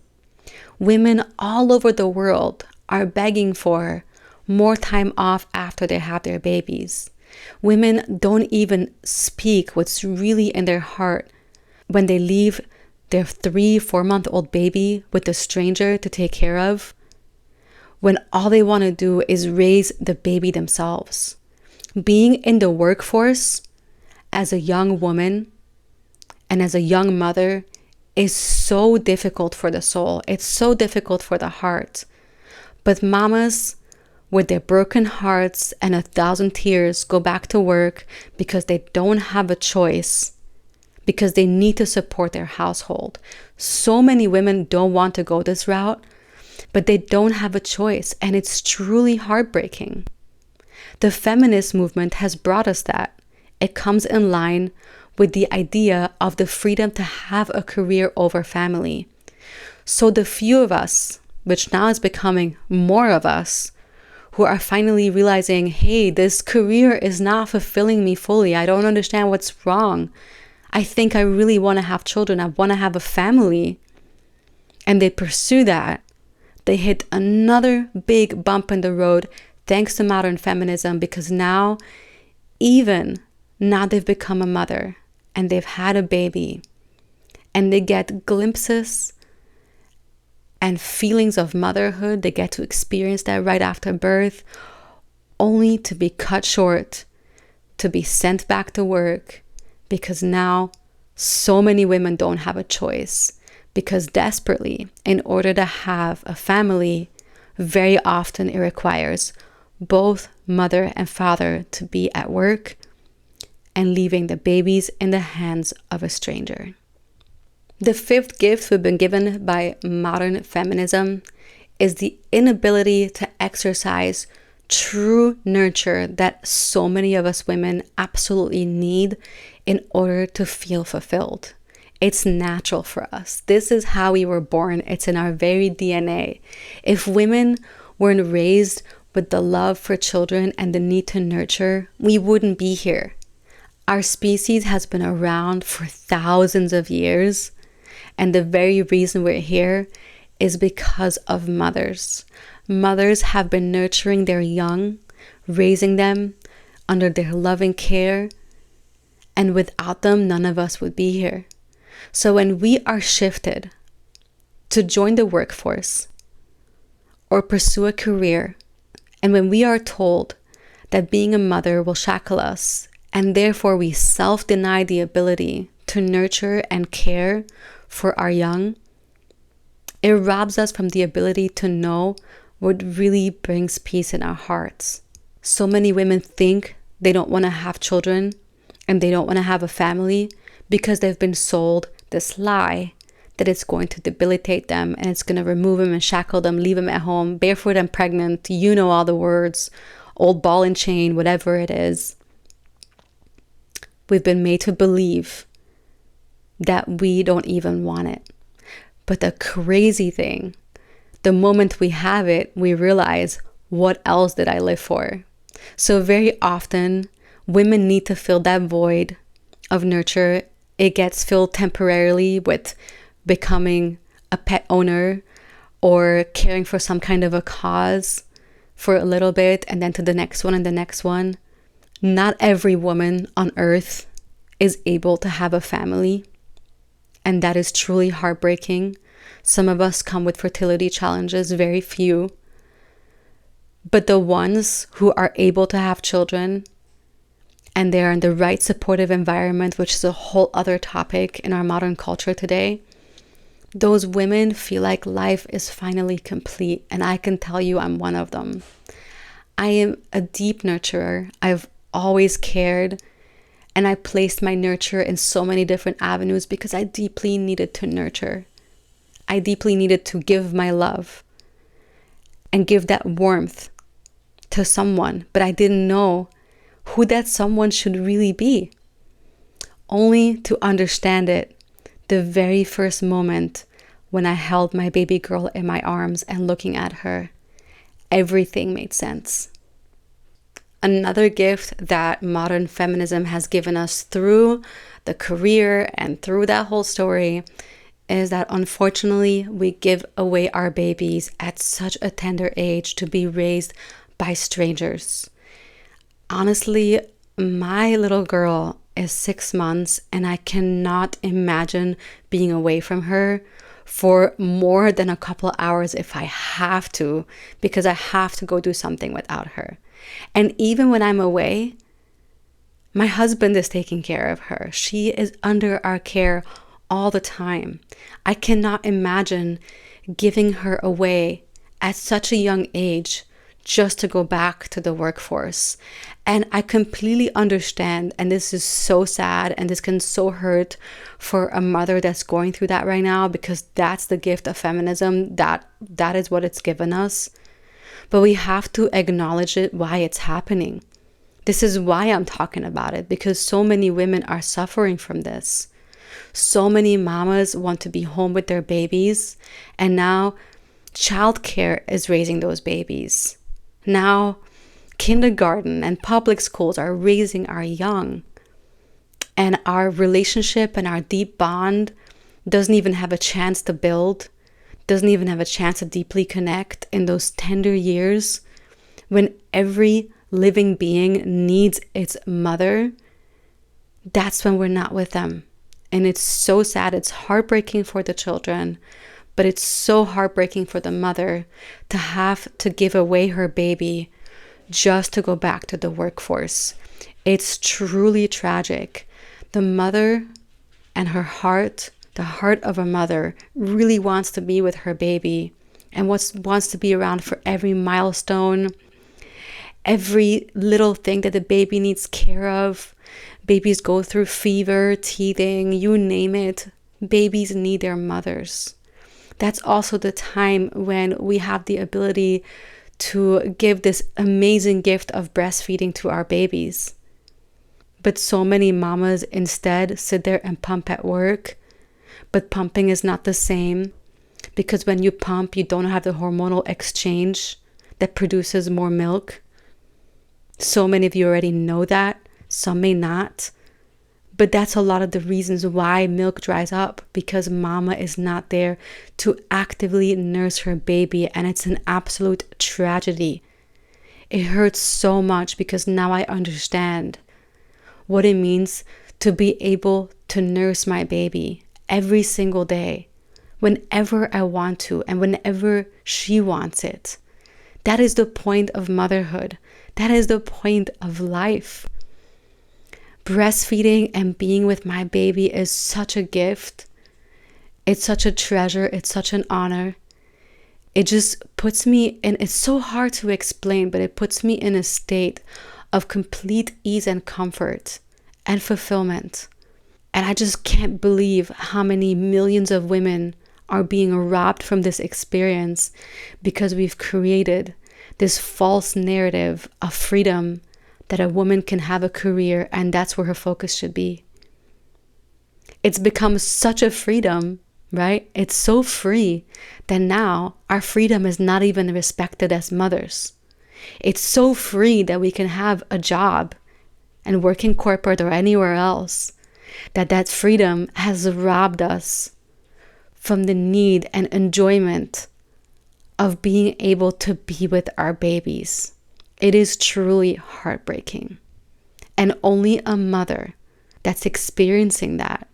Women all over the world are begging for more time off after they have their babies. Women don't even speak what's really in their heart when they leave their 3-4-month-old baby with a stranger to take care of, when all they want to do is raise the baby themselves. Being in the workforce as a young woman and as a young mother is so difficult for the soul. It's so difficult for the heart. But mamas with their broken hearts and 1,000 tears go back to work because they don't have a choice, because they need to support their household. So many women don't want to go this route, but they don't have a choice, and it's truly heartbreaking. The feminist movement has brought us that. It comes in line with the idea of the freedom to have a career over family. So the few of us, which now is becoming more of us, who are finally realizing, hey, this career is not fulfilling me fully. I don't understand what's wrong. I think I really want to have children. I want to have a family. And they pursue that. They hit another big bump in the road thanks to modern feminism, because now even now they've become a mother and they've had a baby and they get glimpses and feelings of motherhood. They get to experience that right after birth, only to be cut short, to be sent back to work, because now so many women don't have a choice, because desperately, in order to have a family, very often it requires both mother and father to be at work and leaving the babies in the hands of a stranger. The fifth gift we've been given by modern feminism is the inability to exercise true nurture that so many of us women absolutely need in order to feel fulfilled. It's natural for us. This is how we were born. It's in our very DNA. If women weren't raised with the love for children and the need to nurture, we wouldn't be here. Our species has been around for thousands of years, and the very reason we're here is because of mothers. Mothers have been nurturing their young, raising them under their loving care, and without them, none of us would be here. So when we are shifted to join the workforce or pursue a career, and when we are told that being a mother will shackle us, and therefore we self-deny the ability to nurture and care for our young, it robs us from the ability to know what really brings peace in our hearts. So many women think they don't want to have children and they don't want to have a family because they've been sold this lie that it's going to debilitate them and it's going to remove them and shackle them, leave them at home, barefoot and pregnant, you know all the words, old ball and chain, whatever it is. We've been made to believe that we don't even want it. But the crazy thing, the moment we have it, we realize, what else did I live for? So very often, women need to fill that void of nurture. It gets filled temporarily with becoming a pet owner or caring for some kind of a cause for a little bit, and then to the next one and the next one. Not every woman on earth is able to have a family, and that is truly heartbreaking. Some of us come with fertility challenges, very few. But the ones who are able to have children and they're in the right supportive environment, which is a whole other topic in our modern culture today, those women feel like life is finally complete. And I can tell you I'm one of them. I am a deep nurturer. I've always cared, and I placed my nurture in so many different avenues because I deeply needed to nurture. I deeply needed to give my love and give that warmth to someone, but I didn't know who that someone should really be. Only to understand it the very first moment when I held my baby girl in my arms and looking at her, everything made sense. Another gift that modern feminism has given us through the career and through that whole story is that unfortunately we give away our babies at such a tender age to be raised by strangers. Honestly, my little girl is 6 months and I cannot imagine being away from her for more than a couple of hours if I have to, because I have to go do something without her. And even when I'm away, my husband is taking care of her. She is under our care all the time. I cannot imagine giving her away at such a young age just to go back to the workforce. And I completely understand, and this is so sad, and this can so hurt for a mother that's going through that right now, because that's the gift of feminism. That is what it's given us. But we have to acknowledge it, why it's happening. This is why I'm talking about it, because so many women are suffering from this. So many mamas want to be home with their babies, and now childcare is raising those babies. Now kindergarten and public schools are raising our young, and our relationship and our deep bond doesn't even have a chance to build, doesn't even have a chance to deeply connect in those tender years when every living being needs its mother, that's when we're not with them. And it's so sad. It's heartbreaking for the children, but it's so heartbreaking for the mother to have to give away her baby just to go back to the workforce. It's truly tragic. The mother and her heart, the heart of a mother, really wants to be with her baby and wants to be around for every milestone, every little thing that the baby needs care of. Babies go through fever, teething, you name it. Babies need their mothers. That's also the time when we have the ability to give this amazing gift of breastfeeding to our babies. But so many mamas instead sit there and pump at work. But pumping is not the same, because when you pump, you don't have the hormonal exchange that produces more milk. So many of you already know that. Some may not. But that's a lot of the reasons why milk dries up, because mama is not there to actively nurse her baby, and it's an absolute tragedy. It hurts so much because now I understand what it means to be able to nurse my baby every single day, whenever I want to and whenever she wants it. That is the point of motherhood. That is the point of life. Breastfeeding and being with my baby is such a gift. It's such a treasure. It's such an honor. It just puts me in, it's so hard to explain, but it puts me in a state of complete ease and comfort and fulfillment. And I just can't believe how many millions of women are being robbed from this experience because we've created this false narrative of freedom, that a woman can have a career and that's where her focus should be. It's become such a freedom, right? It's so free that now our freedom is not even respected as mothers. It's so free that we can have a job and work in corporate or anywhere else, that freedom has robbed us from the need and enjoyment of being able to be with our babies. It is truly heartbreaking. And only a mother that's experiencing that,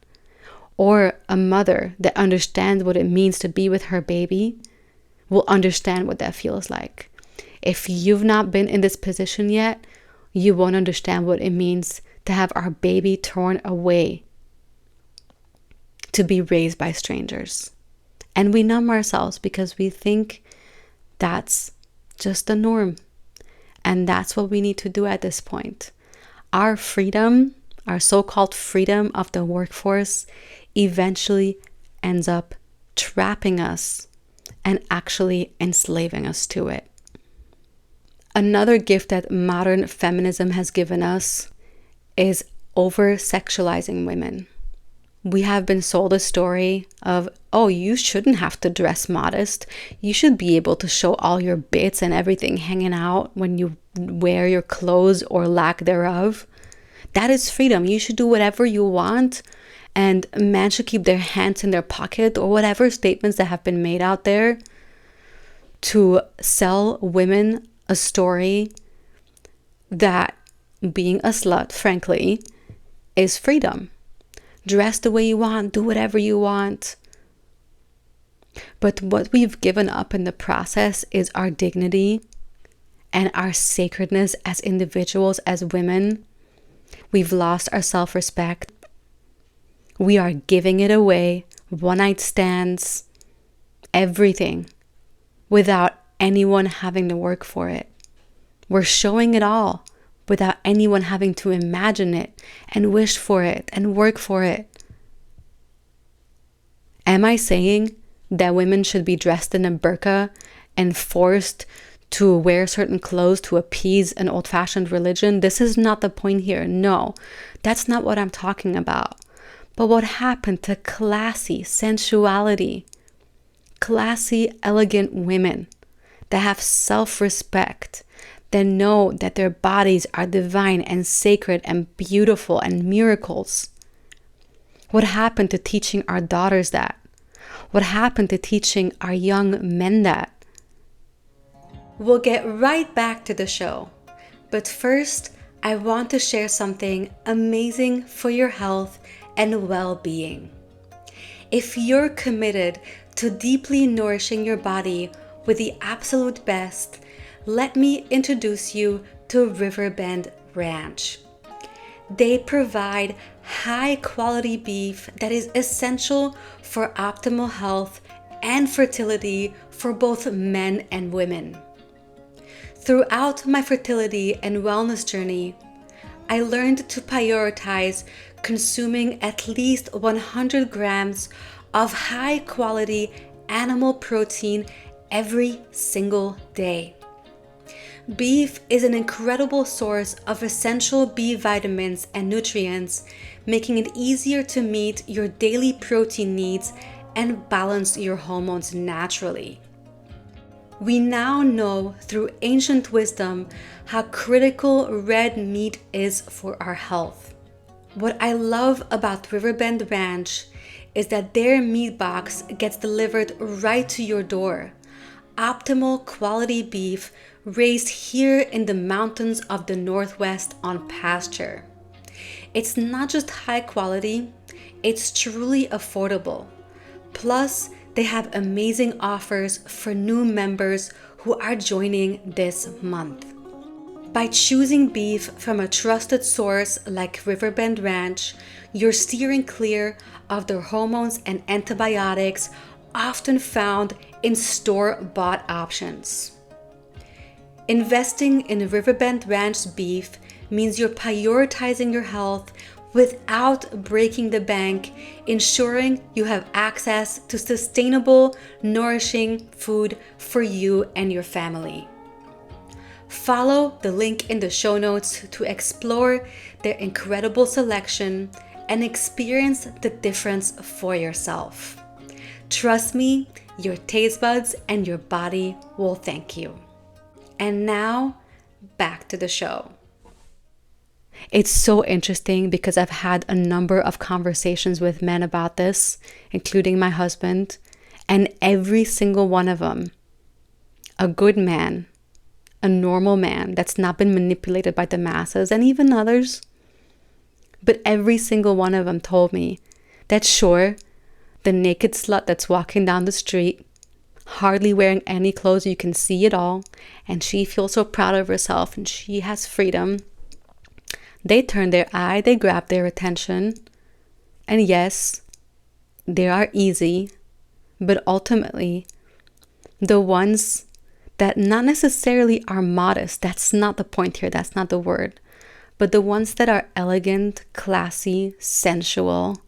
or a mother that understands what it means to be with her baby, will understand what that feels like. If you've not been in this position yet, you won't understand what it means to have our baby torn away to be raised by strangers. And we numb ourselves because we think that's just the norm. And that's what we need to do at this point. Our freedom, our so-called freedom of the workforce, eventually ends up trapping us and actually enslaving us to it. Another gift that modern feminism has given us is over-sexualizing women. We have been sold a story of, oh, you shouldn't have to dress modest. You should be able to show all your bits and everything hanging out when you wear your clothes or lack thereof. That is freedom. You should do whatever you want. And men should keep their hands in their pocket, or whatever statements that have been made out there to sell women a story that being a slut, frankly, is freedom. Dress the way you want, do whatever you want. But what we've given up in the process is our dignity and our sacredness as individuals, as women. We've lost our self-respect. We are giving it away, one-night stands, everything, without anyone having to work for it. We're showing it all without anyone having to imagine it and wish for it and work for it. Am I saying that women should be dressed in a burqa and forced to wear certain clothes to appease an old-fashioned religion? This is not the point here. No, that's not what I'm talking about. But what happened to classy sensuality, classy, elegant women that have self-respect, that know that their bodies are divine and sacred and beautiful and miracles? What happened to teaching our daughters that? What happened to teaching our young men that? We'll get right back to the show. But first, I want to share something amazing for your health and well-being. If you're committed to deeply nourishing your body with the absolute best, let me introduce you to Riverbend Ranch. They provide high-quality beef that is essential for optimal health and fertility for both men and women. Throughout my fertility and wellness journey, I learned to prioritize consuming at least 100 grams of high-quality animal protein every single day. Beef is an incredible source of essential B vitamins and nutrients, making it easier to meet your daily protein needs and balance your hormones naturally. We now know through ancient wisdom how critical red meat is for our health. What I love about Riverbend Ranch is that their meat box gets delivered right to your door. Optimal quality beef raised here in the mountains of the Northwest on pasture. It's not just high quality, it's truly affordable. Plus, they have amazing offers for new members who are joining this month. By choosing beef from a trusted source like Riverbend Ranch, you're steering clear of the hormones and antibiotics often found in store-bought options. Investing in Riverbend Ranch beef means you're prioritizing your health without breaking the bank, ensuring you have access to sustainable, nourishing food for you and your family. Follow the link in the show notes to explore their incredible selection and experience the difference for yourself. Trust me, your taste buds and your body will thank you. And now, back to the show. It's so interesting because I've had a number of conversations with men about this, including my husband, and every single one of them, a good man, a normal man that's not been manipulated by the masses and even others, but every single one of them told me that sure, the naked slut that's walking down the street, hardly wearing any clothes, you can see it all, and she feels so proud of herself and she has freedom. They turn their eye, they grab their attention. And yes, they are easy, but ultimately, the ones that not necessarily are modest, that's not the point here, that's not the word, but the ones that are elegant, classy, sensual,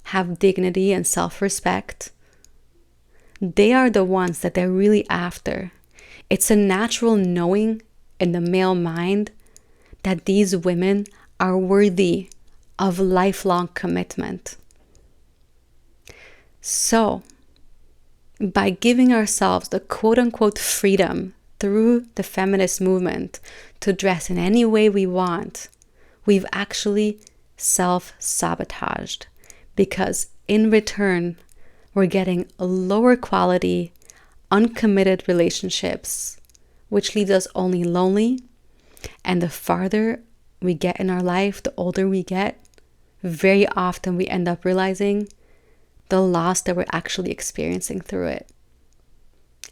have dignity and self-respect, they are the ones that they're really after. It's a natural knowing in the male mind that these women are worthy of lifelong commitment. So, by giving ourselves the quote-unquote freedom through the feminist movement to dress in any way we want, we've actually self-sabotaged, because in return, we're getting lower quality, uncommitted relationships, which leaves us only lonely. And the farther we get in our life, the older we get, very often we end up realizing the loss that we're actually experiencing through it.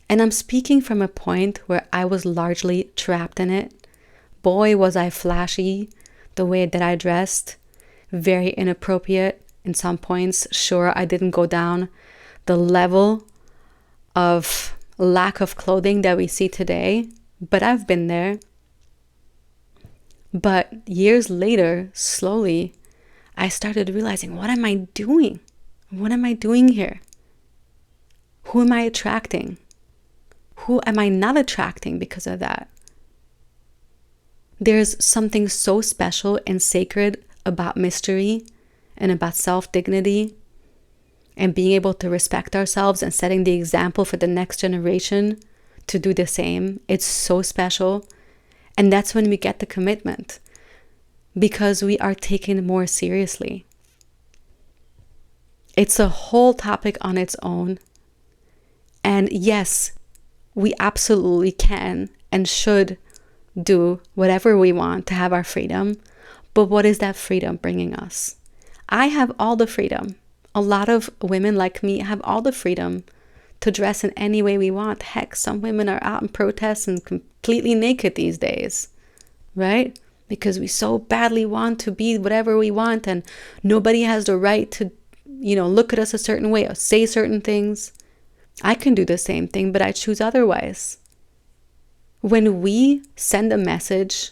And I'm speaking from a point where I was largely trapped in it. Boy, was I flashy, the way that I dressed, very inappropriate in some points. Sure, I didn't go down the level of lack of clothing that we see today, but I've been there. But years later, slowly, I started realizing, what am I doing? What am I doing here? Who am I attracting? Who am I not attracting because of that? There's something so special and sacred about mystery and about self-dignity and being able to respect ourselves and setting the example for the next generation to do the same. It's so special. And that's when we get the commitment, because we are taken more seriously. It's a whole topic on its own. And yes, we absolutely can and should do whatever we want, to have our freedom. But what is that freedom bringing us? I have all the freedom. A lot of women like me have all the freedom to dress in any way we want. Heck, some women are out in protests and completely naked these days, right? Because we so badly want to be whatever we want, and nobody has the right to, look at us a certain way or say certain things. I can do the same thing, but I choose otherwise. When we send a message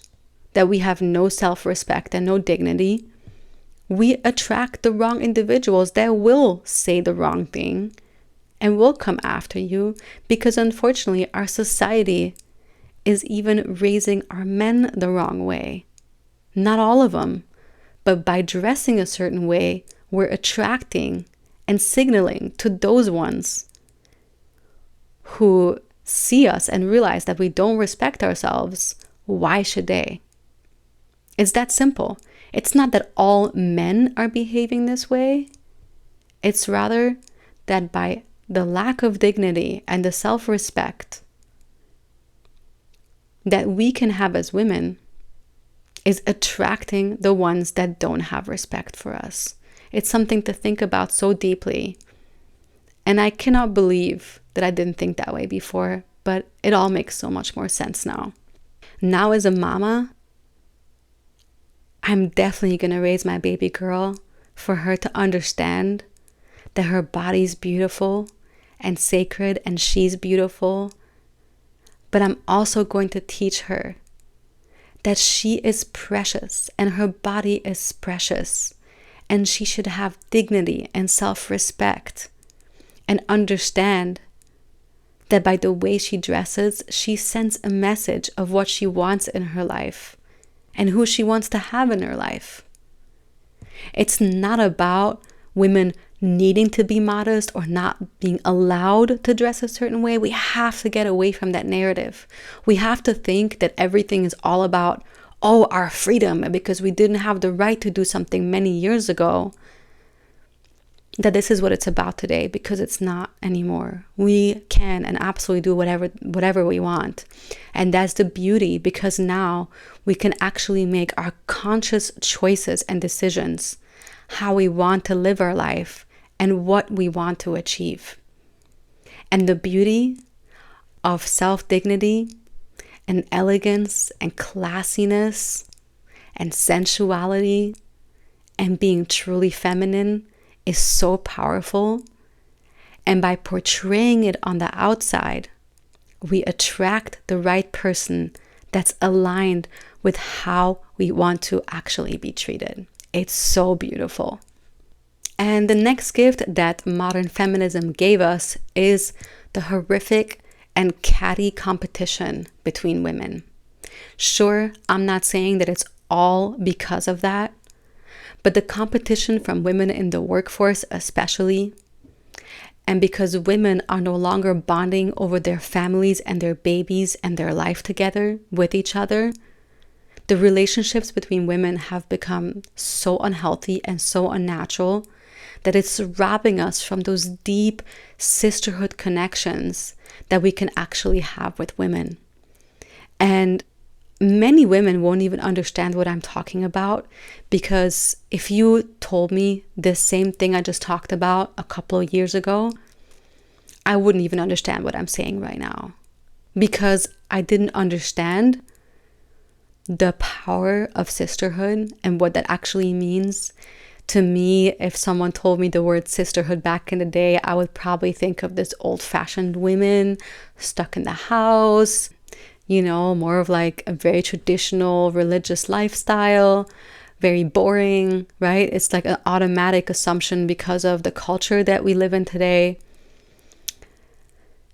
that we have no self-respect and no dignity, we attract the wrong individuals that will say the wrong thing and will come after you, because unfortunately our society is even raising our men the wrong way. Not all of them, but by dressing a certain way, we're attracting and signaling to those ones who see us and realize that we don't respect ourselves. Why should they? It's that simple. It's not that all men are behaving this way. It's rather that by the lack of dignity and the self-respect that we can have as women is attracting the ones that don't have respect for us. It's something to think about so deeply. And I cannot believe that I didn't think that way before, but it all makes so much more sense now. Now as a mama, I'm definitely going to raise my baby girl for her to understand that her body's beautiful and sacred and she's beautiful. But I'm also going to teach her that she is precious and her body is precious, and she should have dignity and self-respect, and understand that by the way she dresses, she sends a message of what she wants in her life and who she wants to have in her life. It's not about women needing to be modest or not being allowed to dress a certain way. We have to get away from that narrative. We have to think that everything is all about, our freedom, because we didn't have the right to do something many years ago, that this is what it's about today, because it's not anymore. We can and absolutely do whatever we want. And that's the beauty, because now we can actually make our conscious choices and decisions, how we want to live our life and what we want to achieve. And the beauty of self-dignity and elegance and classiness and sensuality and being truly feminine is so powerful. And by portraying it on the outside, we attract the right person that's aligned with how we want to actually be treated. It's so beautiful. And the next gift that modern feminism gave us is the horrific and catty competition between women. Sure, I'm not saying that it's all because of that, but the competition from women in the workforce especially, and because women are no longer bonding over their families and their babies and their life together with each other, the relationships between women have become so unhealthy and so unnatural that it's robbing us from those deep sisterhood connections that we can actually have with women. And many women won't even understand what I'm talking about, because if you told me this same thing I just talked about a couple of years ago, I wouldn't even understand what I'm saying right now, because I didn't understand the power of sisterhood and what that actually means. To me, if someone told me the word sisterhood back in the day, I would probably think of this old-fashioned women stuck in the house, more of like a very traditional religious lifestyle, very boring, right? It's like an automatic assumption because of the culture that we live in today.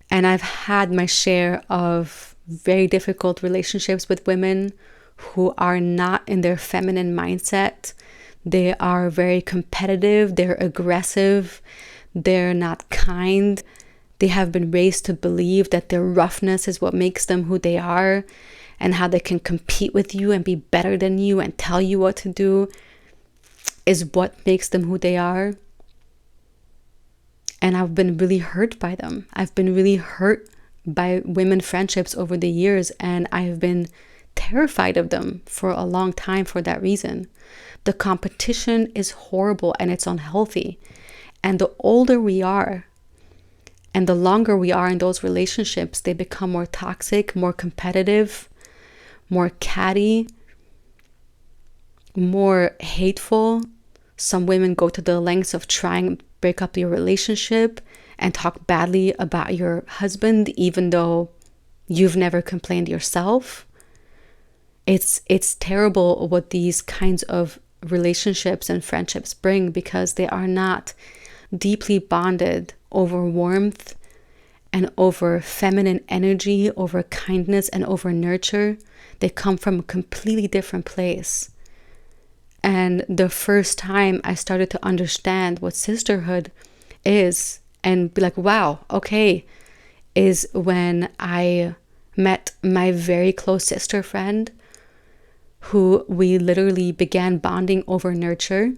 And I've had my share of very difficult relationships with women who are not in their feminine mindset. They are very competitive, they're aggressive, they're not kind. They have been raised to believe that their roughness is what makes them who they are, and how they can compete with you and be better than you and tell you what to do is what makes them who they are. And I've been really hurt by them. I've been really hurt by women friendships over the years, and I've been terrified of them for a long time for that reason. The competition is horrible and it's unhealthy. And the older we are and the longer we are in those relationships, they become more toxic, more competitive, more catty, more hateful. Some women go to the lengths of trying to break up your relationship and talk badly about your husband, even though you've never complained yourself. It's terrible what these kinds of relationships and friendships bring, because they are not deeply bonded over warmth and over feminine energy, over kindness and over nurture. They come from a completely different place. And the first time I started to understand what sisterhood is and be like, wow, okay, is when I met my very close sister friend, who we literally began bonding over nurture.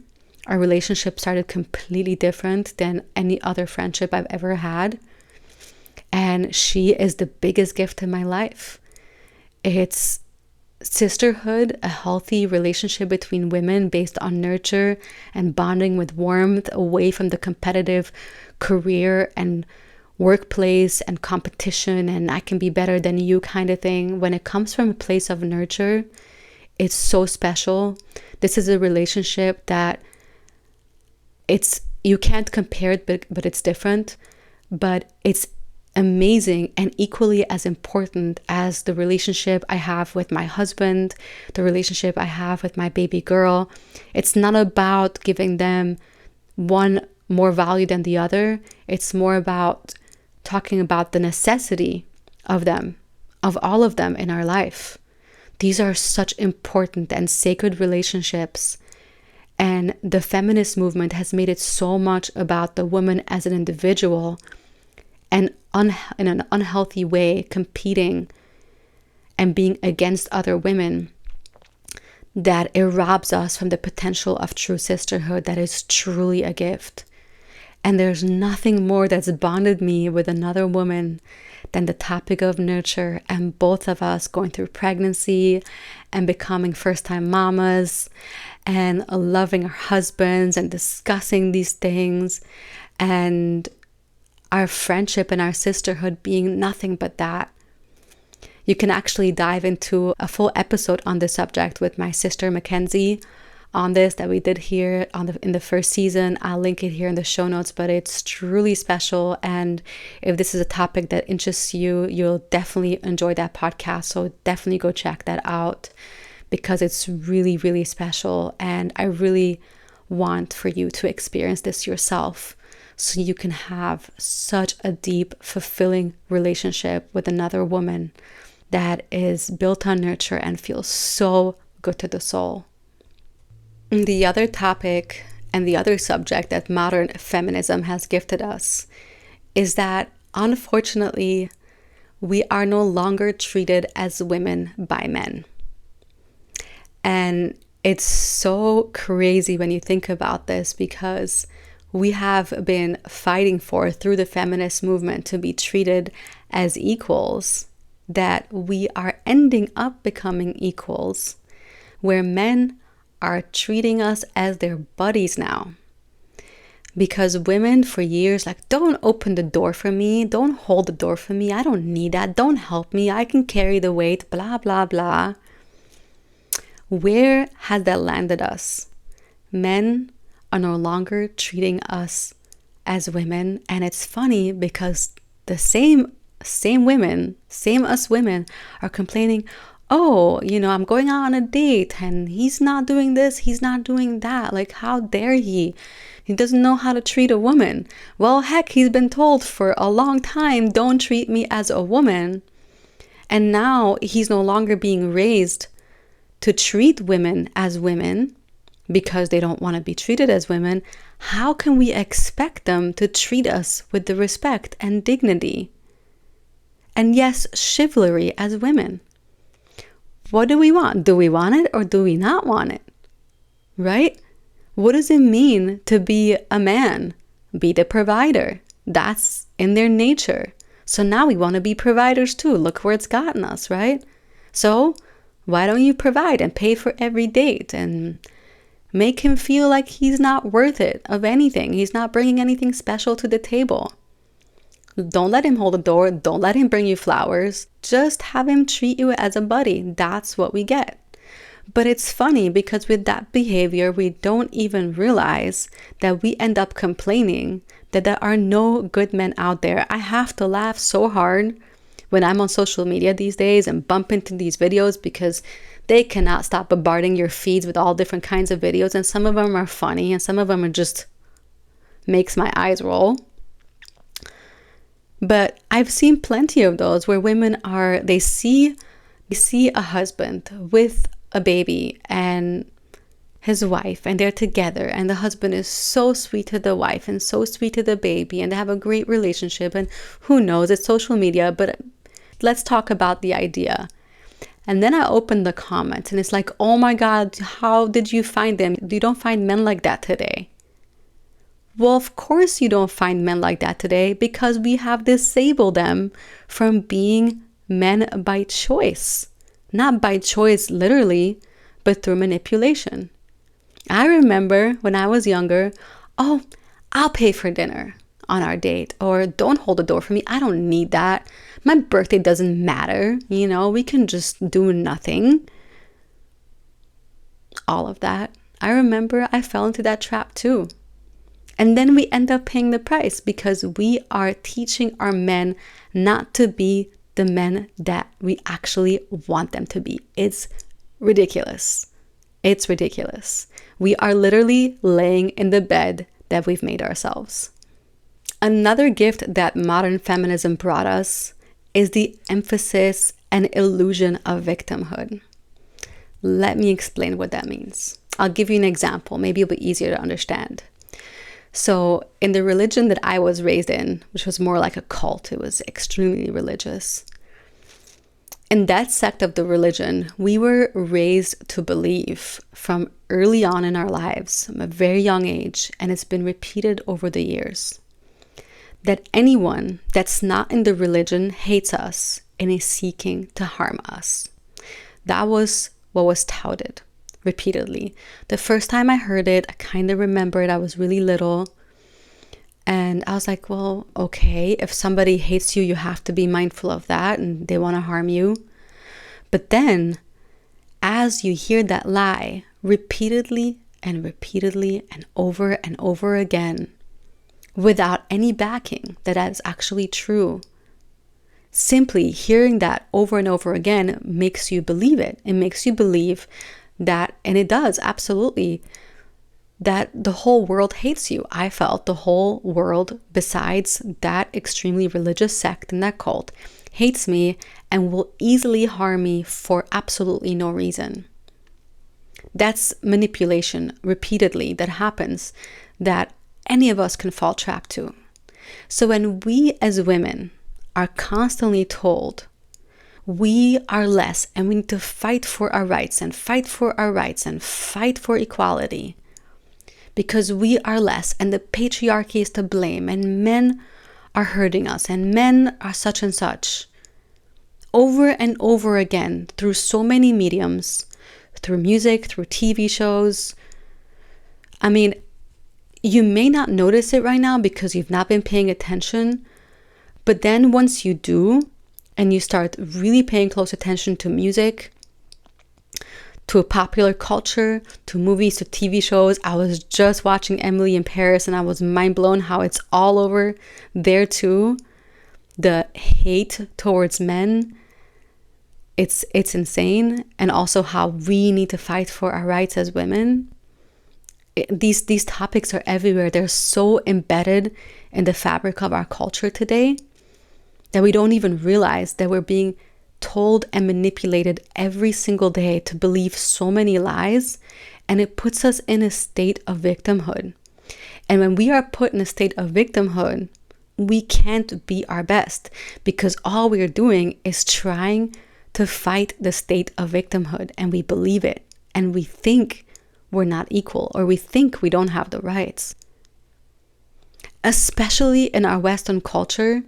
Our relationship started completely different than any other friendship I've ever had. And she is the biggest gift in my life. It's sisterhood, a healthy relationship between women based on nurture and bonding with warmth, away from the competitive career and workplace and competition and I can be better than you kind of thing. When it comes from a place of nurture, it's so special. This is a relationship that you can't compare it, but it's different. But it's amazing and equally as important as the relationship I have with my husband, the relationship I have with my baby girl. It's not about giving them one more value than the other. It's more about talking about the necessity of them, of all of them in our life. These are such important and sacred relationships. And the feminist movement has made it so much about the woman as an individual and in an unhealthy way competing and being against other women, that it robs us from the potential of true sisterhood that is truly a gift. And there's nothing more that's bonded me with another woman than the topic of nurture, and both of us going through pregnancy and becoming first-time mamas and loving our husbands and discussing these things, and our friendship and our sisterhood being nothing but that. You can actually dive into a full episode on this subject with my sister Mackenzie on this that we did here in the first season. I'll link it here in the show notes, but it's truly special. And if this is a topic that interests you, you'll definitely enjoy that podcast. So definitely go check that out, because it's really, really special. And I really want for you to experience this yourself, so you can have such a deep, fulfilling relationship with another woman that is built on nurture and feels so good to the soul. The other topic and the other subject that modern feminism has gifted us is that, unfortunately, we are no longer treated as women by men. And it's so crazy when you think about this, because we have been fighting through the feminist movement to be treated as equals, that we are ending up becoming equals, where men are treating us as their buddies now. Because women for years, like, don't open the door for me, don't hold the door for me, I don't need that, don't help me, I can carry the weight, blah, blah, blah. Where has that landed us? Men are no longer treating us as women. And it's funny because the same women, same us women, are complaining, oh, I'm going out on a date and he's not doing this, he's not doing that. Like, how dare he? He doesn't know how to treat a woman. Well, heck, he's been told for a long time, don't treat me as a woman. And now he's no longer being raised to treat women as women because they don't want to be treated as women. How can we expect them to treat us with the respect and dignity? And yes, chivalry as women. What do we want? Do we want it or do we not want it? Right? What does it mean to be a man? Be the provider. That's in their nature. So now we want to be providers too. Look where it's gotten us, right? So Why don't you provide and pay for every date and make him feel like he's not worth it of anything? He's not bringing anything special to the table. Don't let him hold the door. Don't let him bring you flowers. Just have him treat you as a buddy. That's what we get. But it's funny because with that behavior, we don't even realize that we end up complaining that there are no good men out there. I have to laugh so hard when I'm on social media these days and bump into these videos because they cannot stop bombarding your feeds with all different kinds of videos. And some of them are funny and some of them are just makes my eyes roll. But I've seen plenty of those where women they see a husband with a baby and his wife, and they're together, and the husband is so sweet to the wife and so sweet to the baby, and they have a great relationship. And who knows, it's social media, but let's talk about the idea. And then I open the comments and it's like, oh my God, how did you find them? You don't find men like that today. Well, of course you don't find men like that today because we have disabled them from being men by choice. Not by choice literally, but through manipulation. I remember when I was younger, oh, I'll pay for dinner on our date, or don't hold the door for me. I don't need that. My birthday doesn't matter. We can just do nothing. All of that. I remember I fell into that trap too. And then we end up paying the price because we are teaching our men not to be the men that we actually want them to be. It's ridiculous. It's ridiculous. We are literally laying in the bed that we've made ourselves. Another gift that modern feminism brought us is the emphasis and illusion of victimhood. Let me explain what that means. I'll give you an example. Maybe it'll be easier to understand. So in the religion that I was raised in, which was more like a cult, it was extremely religious. In that sect of the religion, we were raised to believe from early on in our lives, from a very young age, and it's been repeated over the years, that anyone that's not in the religion hates us and is seeking to harm us. That was what was touted repeatedly. The first time I heard it, I kind of remember it. I was really little. And I was like, well, okay, if somebody hates you, you have to be mindful of that and they want to harm you. But then as you hear that lie repeatedly and repeatedly and over again, without any backing that is actually true, simply hearing that over and over again makes you believe it. It makes you believe that, and it does, absolutely, that the whole world hates you. I felt the whole world, besides that extremely religious sect and that cult, hates me and will easily harm me for absolutely no reason. That's manipulation repeatedly that happens, that any of us can fall trapped to. So when we as women are constantly told we are less and we need to fight for our rights and fight for our rights and fight for equality because we are less and the patriarchy is to blame and men are hurting us and men are such and such, over and over again through so many mediums, through music, through TV shows. I mean, you may not notice it right now because you've not been paying attention, but then once you do, and you start really paying close attention to music, to popular culture, to movies, to TV shows. I was just watching Emily in Paris and I was mind blown how it's all over there too. The hate towards men, it's insane. And also how we need to fight for our rights as women. These topics are everywhere. They're so embedded in the fabric of our culture today that we don't even realize that we're being told and manipulated every single day to believe so many lies, and it puts us in a state of victimhood. And when we are put in a state of victimhood, we can't be our best because all we're doing is trying to fight the state of victimhood, and we believe it, and we think we're not equal, or we think we don't have the rights. Especially in our Western culture,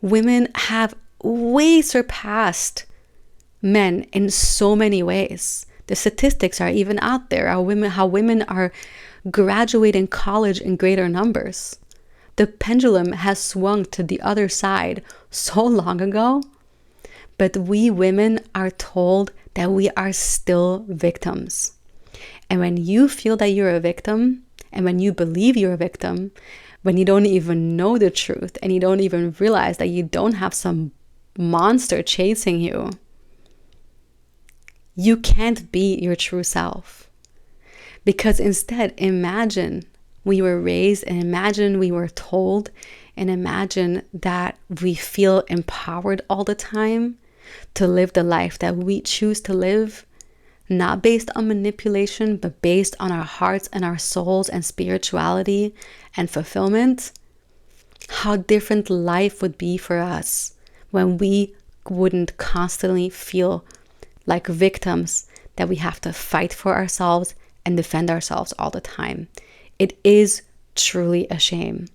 women have way surpassed men in so many ways. The statistics are even out there, how women are graduating college in greater numbers. The pendulum has swung to the other side so long ago, but we women are told that we are still victims. And when you feel that you're a victim, and when you believe you're a victim, when you don't even know the truth, and you don't even realize that you don't have some monster chasing you, you can't be your true self. Because instead, imagine we were raised, and imagine we were told, and imagine that we feel empowered all the time to live the life that we choose to live, not based on manipulation, but based on our hearts and our souls and spirituality and fulfillment. How different life would be for us when we wouldn't constantly feel like victims, that we have to fight for ourselves and defend ourselves all the time. It is truly a shame.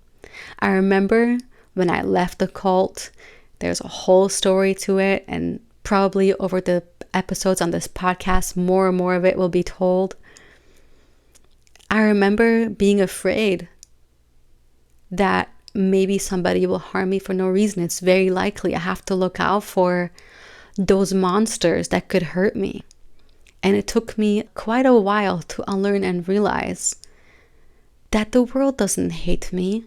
I remember when I left the cult, there's a whole story to it, and probably over the episodes on this podcast, more and more of it will be told. I remember being afraid that maybe somebody will harm me for no reason. It's very likely I have to look out for those monsters that could hurt me. And it took me quite a while to unlearn and realize that the world doesn't hate me.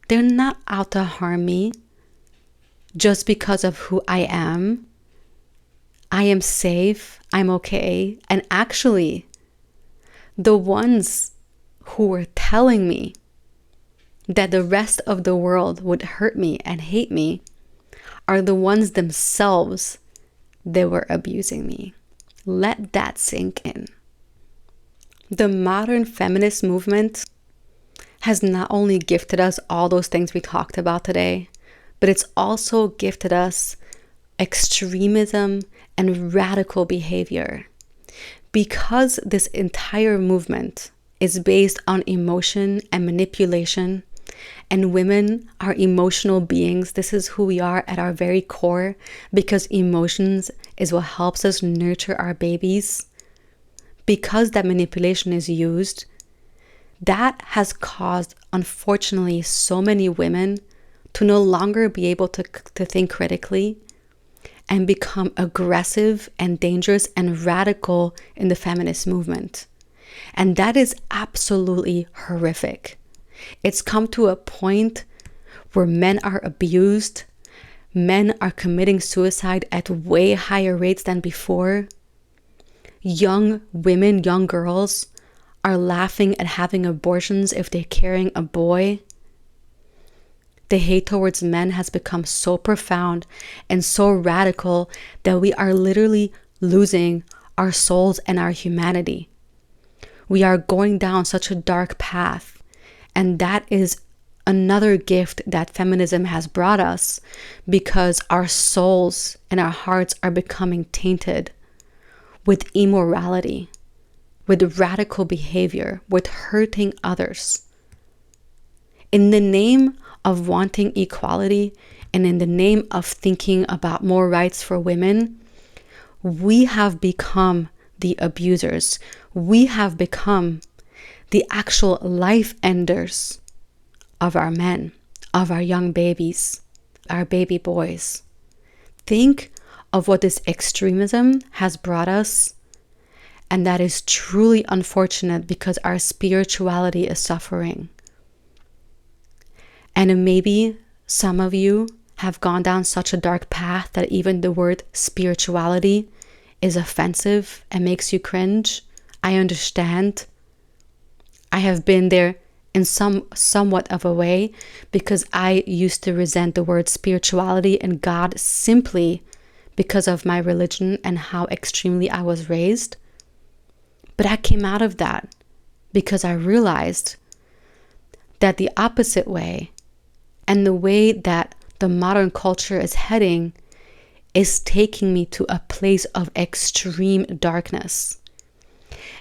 They're not out to harm me just because of who I am. I am safe, I'm okay. And actually, the ones who were telling me that the rest of the world would hurt me and hate me are the ones themselves that were abusing me. Let that sink in. The modern feminist movement has not only gifted us all those things we talked about today, but it's also gifted us extremism and radical behavior. Because this entire movement is based on emotion and manipulation, and women are emotional beings. This is who we are at our very core, because emotions is what helps us nurture our babies. Because that manipulation is used, that has caused, unfortunately, so many women to no longer be able to think critically and become aggressive and dangerous and radical in the feminist movement. And that is absolutely horrific. It's come to a point where men are abused, men are committing suicide at way higher rates than before. Young women, young girls are laughing at having abortions if they're carrying a boy. The hate towards men has become so profound and so radical that we are literally losing our souls and our humanity. We are going down such a dark path. And that is another gift that feminism has brought us, because our souls and our hearts are becoming tainted with immorality, with radical behavior, with hurting others. In the name of wanting equality and in the name of thinking about more rights for women, we have become the abusers. We have become the actual life enders of our men, of our young babies, our baby boys. Think of what this extremism has brought us, and that is truly unfortunate, because our spirituality is suffering. And maybe some of you have gone down such a dark path that even the word spirituality is offensive and makes you cringe. I understand. I have been there in somewhat of a way, because I used to resent the word spirituality and God simply because of my religion and how extremely I was raised. But I came out of that because I realized that the opposite way, and the way that the modern culture is heading, is taking me to a place of extreme darkness.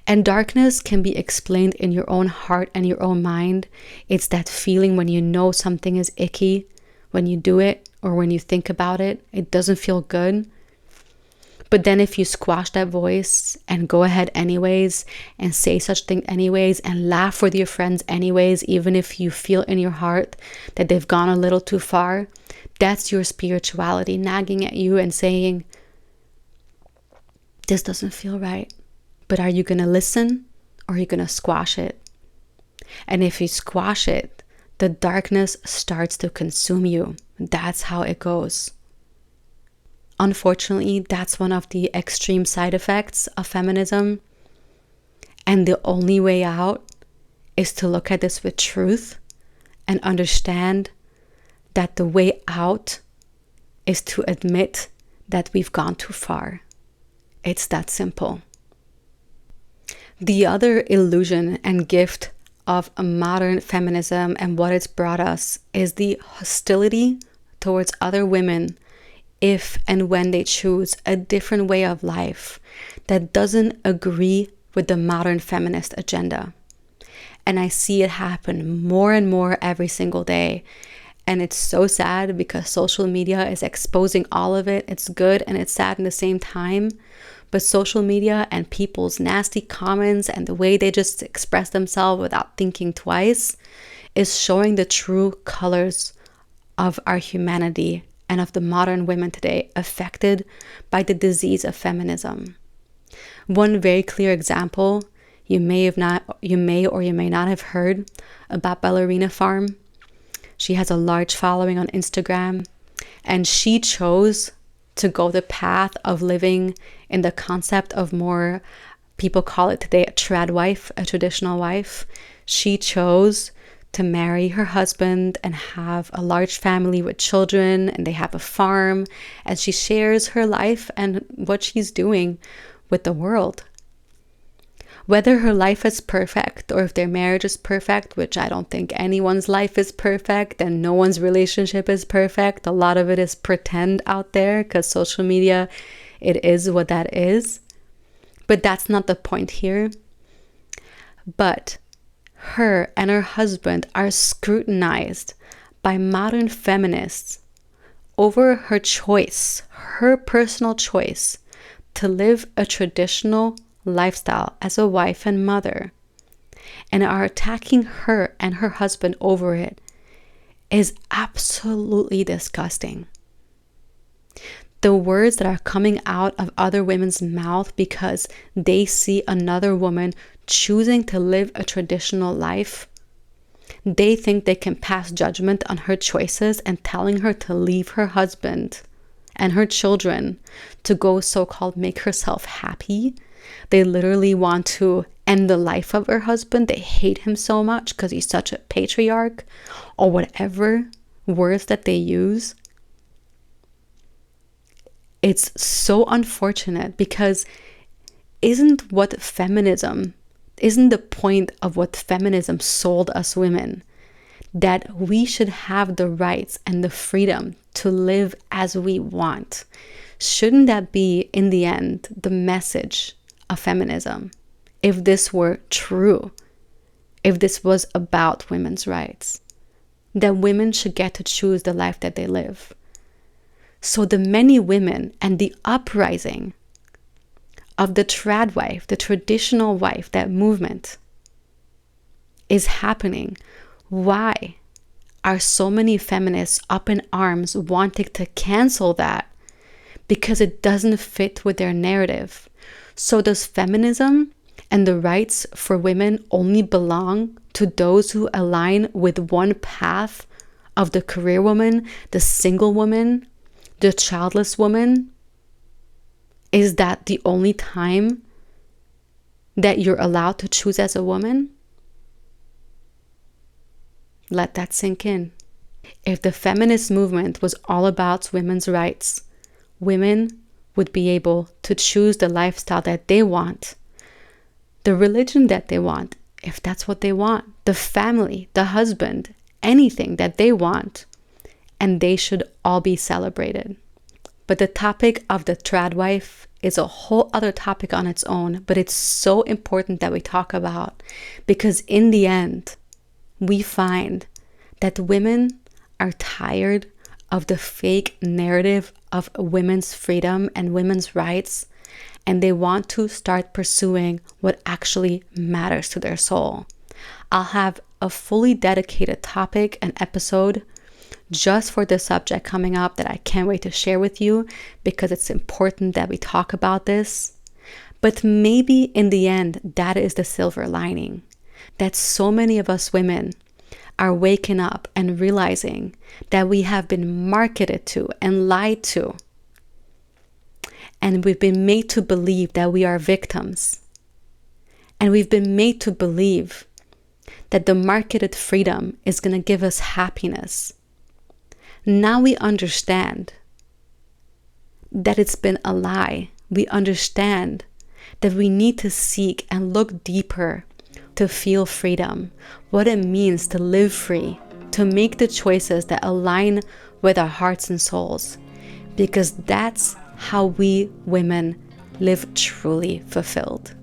And darkness can be explained in your own heart and your own mind. It's that feeling when you know something is icky, when you do it or when you think about it, it doesn't feel good. But then if you squash that voice and go ahead anyways and say such things anyways and laugh with your friends anyways, even if you feel in your heart that they've gone a little too far, that's your spirituality nagging at you and saying, this doesn't feel right. But are you going to listen or are you going to squash it? And if you squash it, the darkness starts to consume you. That's how it goes. Unfortunately, that's one of the extreme side effects of feminism. And the only way out is to look at this with truth and understand that the way out is to admit that we've gone too far. It's that simple. The other illusion and gift of a modern feminism and what it's brought us is the hostility towards other women if and when they choose a different way of life that doesn't agree with the modern feminist agenda. And I see it happen more and more every single day. And it's so sad because social media is exposing all of it. It's good and it's sad in the same time. But social media and people's nasty comments and the way they just express themselves without thinking twice is showing the true colors of our humanity and of the modern women today affected by the disease of feminism. One very clear example, you may or you may not have heard about Ballerina Farm. She has a large following on Instagram, and she chose to go the path of living in the concept of more, people call it today a trad wife, a traditional wife. She chose to marry her husband and have a large family with children, and they have a farm, and she shares her life and what she's doing with the world. Whether her life is perfect or if their marriage is perfect, which I don't think anyone's life is perfect and no one's relationship is perfect. A lot of it is pretend out there because social media, it is what that is. But that's not the point here. But her and her husband are scrutinized by modern feminists over her choice, her personal choice to live a traditional lifestyle as a wife and mother, and are attacking her and her husband over it, is absolutely disgusting. The words that are coming out of other women's mouth because they see another woman choosing to live a traditional life, they think they can pass judgment on her choices and telling her to leave her husband and her children to go so-called make herself happy. They literally want to end the life of her husband. They hate him so much because he's such a patriarch, or whatever words that they use. It's so unfortunate because isn't the point of what feminism sold us women, that we should have the rights and the freedom to live as we want? Shouldn't that be, in the end, the message of feminism? If this were true, if this was about women's rights, that women should get to choose the life that they live. So the many women and the uprising of the trad wife, the traditional wife, that movement is happening. Why are so many feminists up in arms wanting to cancel that? Because it doesn't fit with their narrative. So does feminism and the rights for women only belong to those who align with one path of the career woman, the single woman, the childless woman? Is that the only time that you're allowed to choose as a woman? Let that sink in. If the feminist movement was all about women's rights, women would be able to choose the lifestyle that they want, the religion that they want, if that's what they want, the family, the husband, anything that they want, and they should all be celebrated. But the topic of the trad wife is a whole other topic on its own, but it's so important that we talk about, because in the end, we find that women are tired of the fake narrative of women's freedom and women's rights, and they want to start pursuing what actually matters to their soul. I'll have a fully dedicated topic and episode just for this subject coming up that I can't wait to share with you, because it's important that we talk about this. But maybe in the end, that is the silver lining, that so many of us women are waking up and realizing that we have been marketed to and lied to. And we've been made to believe that we are victims. And we've been made to believe that the marketed freedom is going to give us happiness. Now we understand that it's been a lie. We understand that we need to seek and look deeper to feel freedom, what it means to live free, to make the choices that align with our hearts and souls, because that's how we women live truly fulfilled.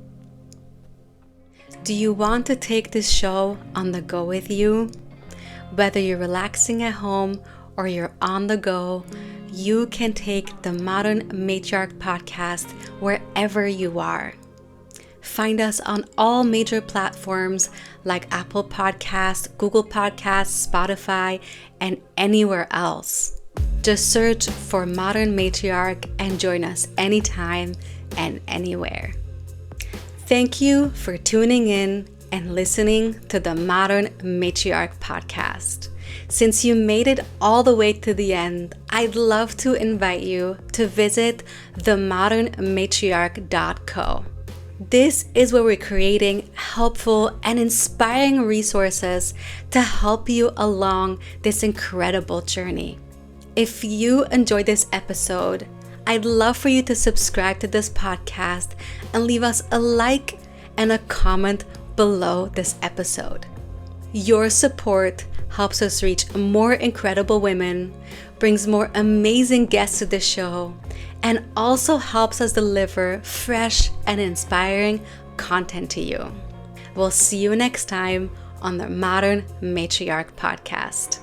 Do you want to take this show on the go with you? Whether you're relaxing at home or you're on the go, you can take the Modern Matriarch podcast wherever you are. Find us on all major platforms like Apple Podcasts, Google Podcasts, Spotify, and anywhere else. Just search for Modern Matriarch and join us anytime and anywhere. Thank you for tuning in and listening to the Modern Matriarch podcast. Since you made it all the way to the end, I'd love to invite you to visit themodernmatriarch.co. This is where we're creating helpful and inspiring resources to help you along this incredible journey. If you enjoyed this episode, I'd love for you to subscribe to this podcast and leave us a like and a comment below this episode. Your support helps us reach more incredible women, brings more amazing guests to the show, and also helps us deliver fresh and inspiring content to you. We'll see you next time on the Modern Matriarch podcast.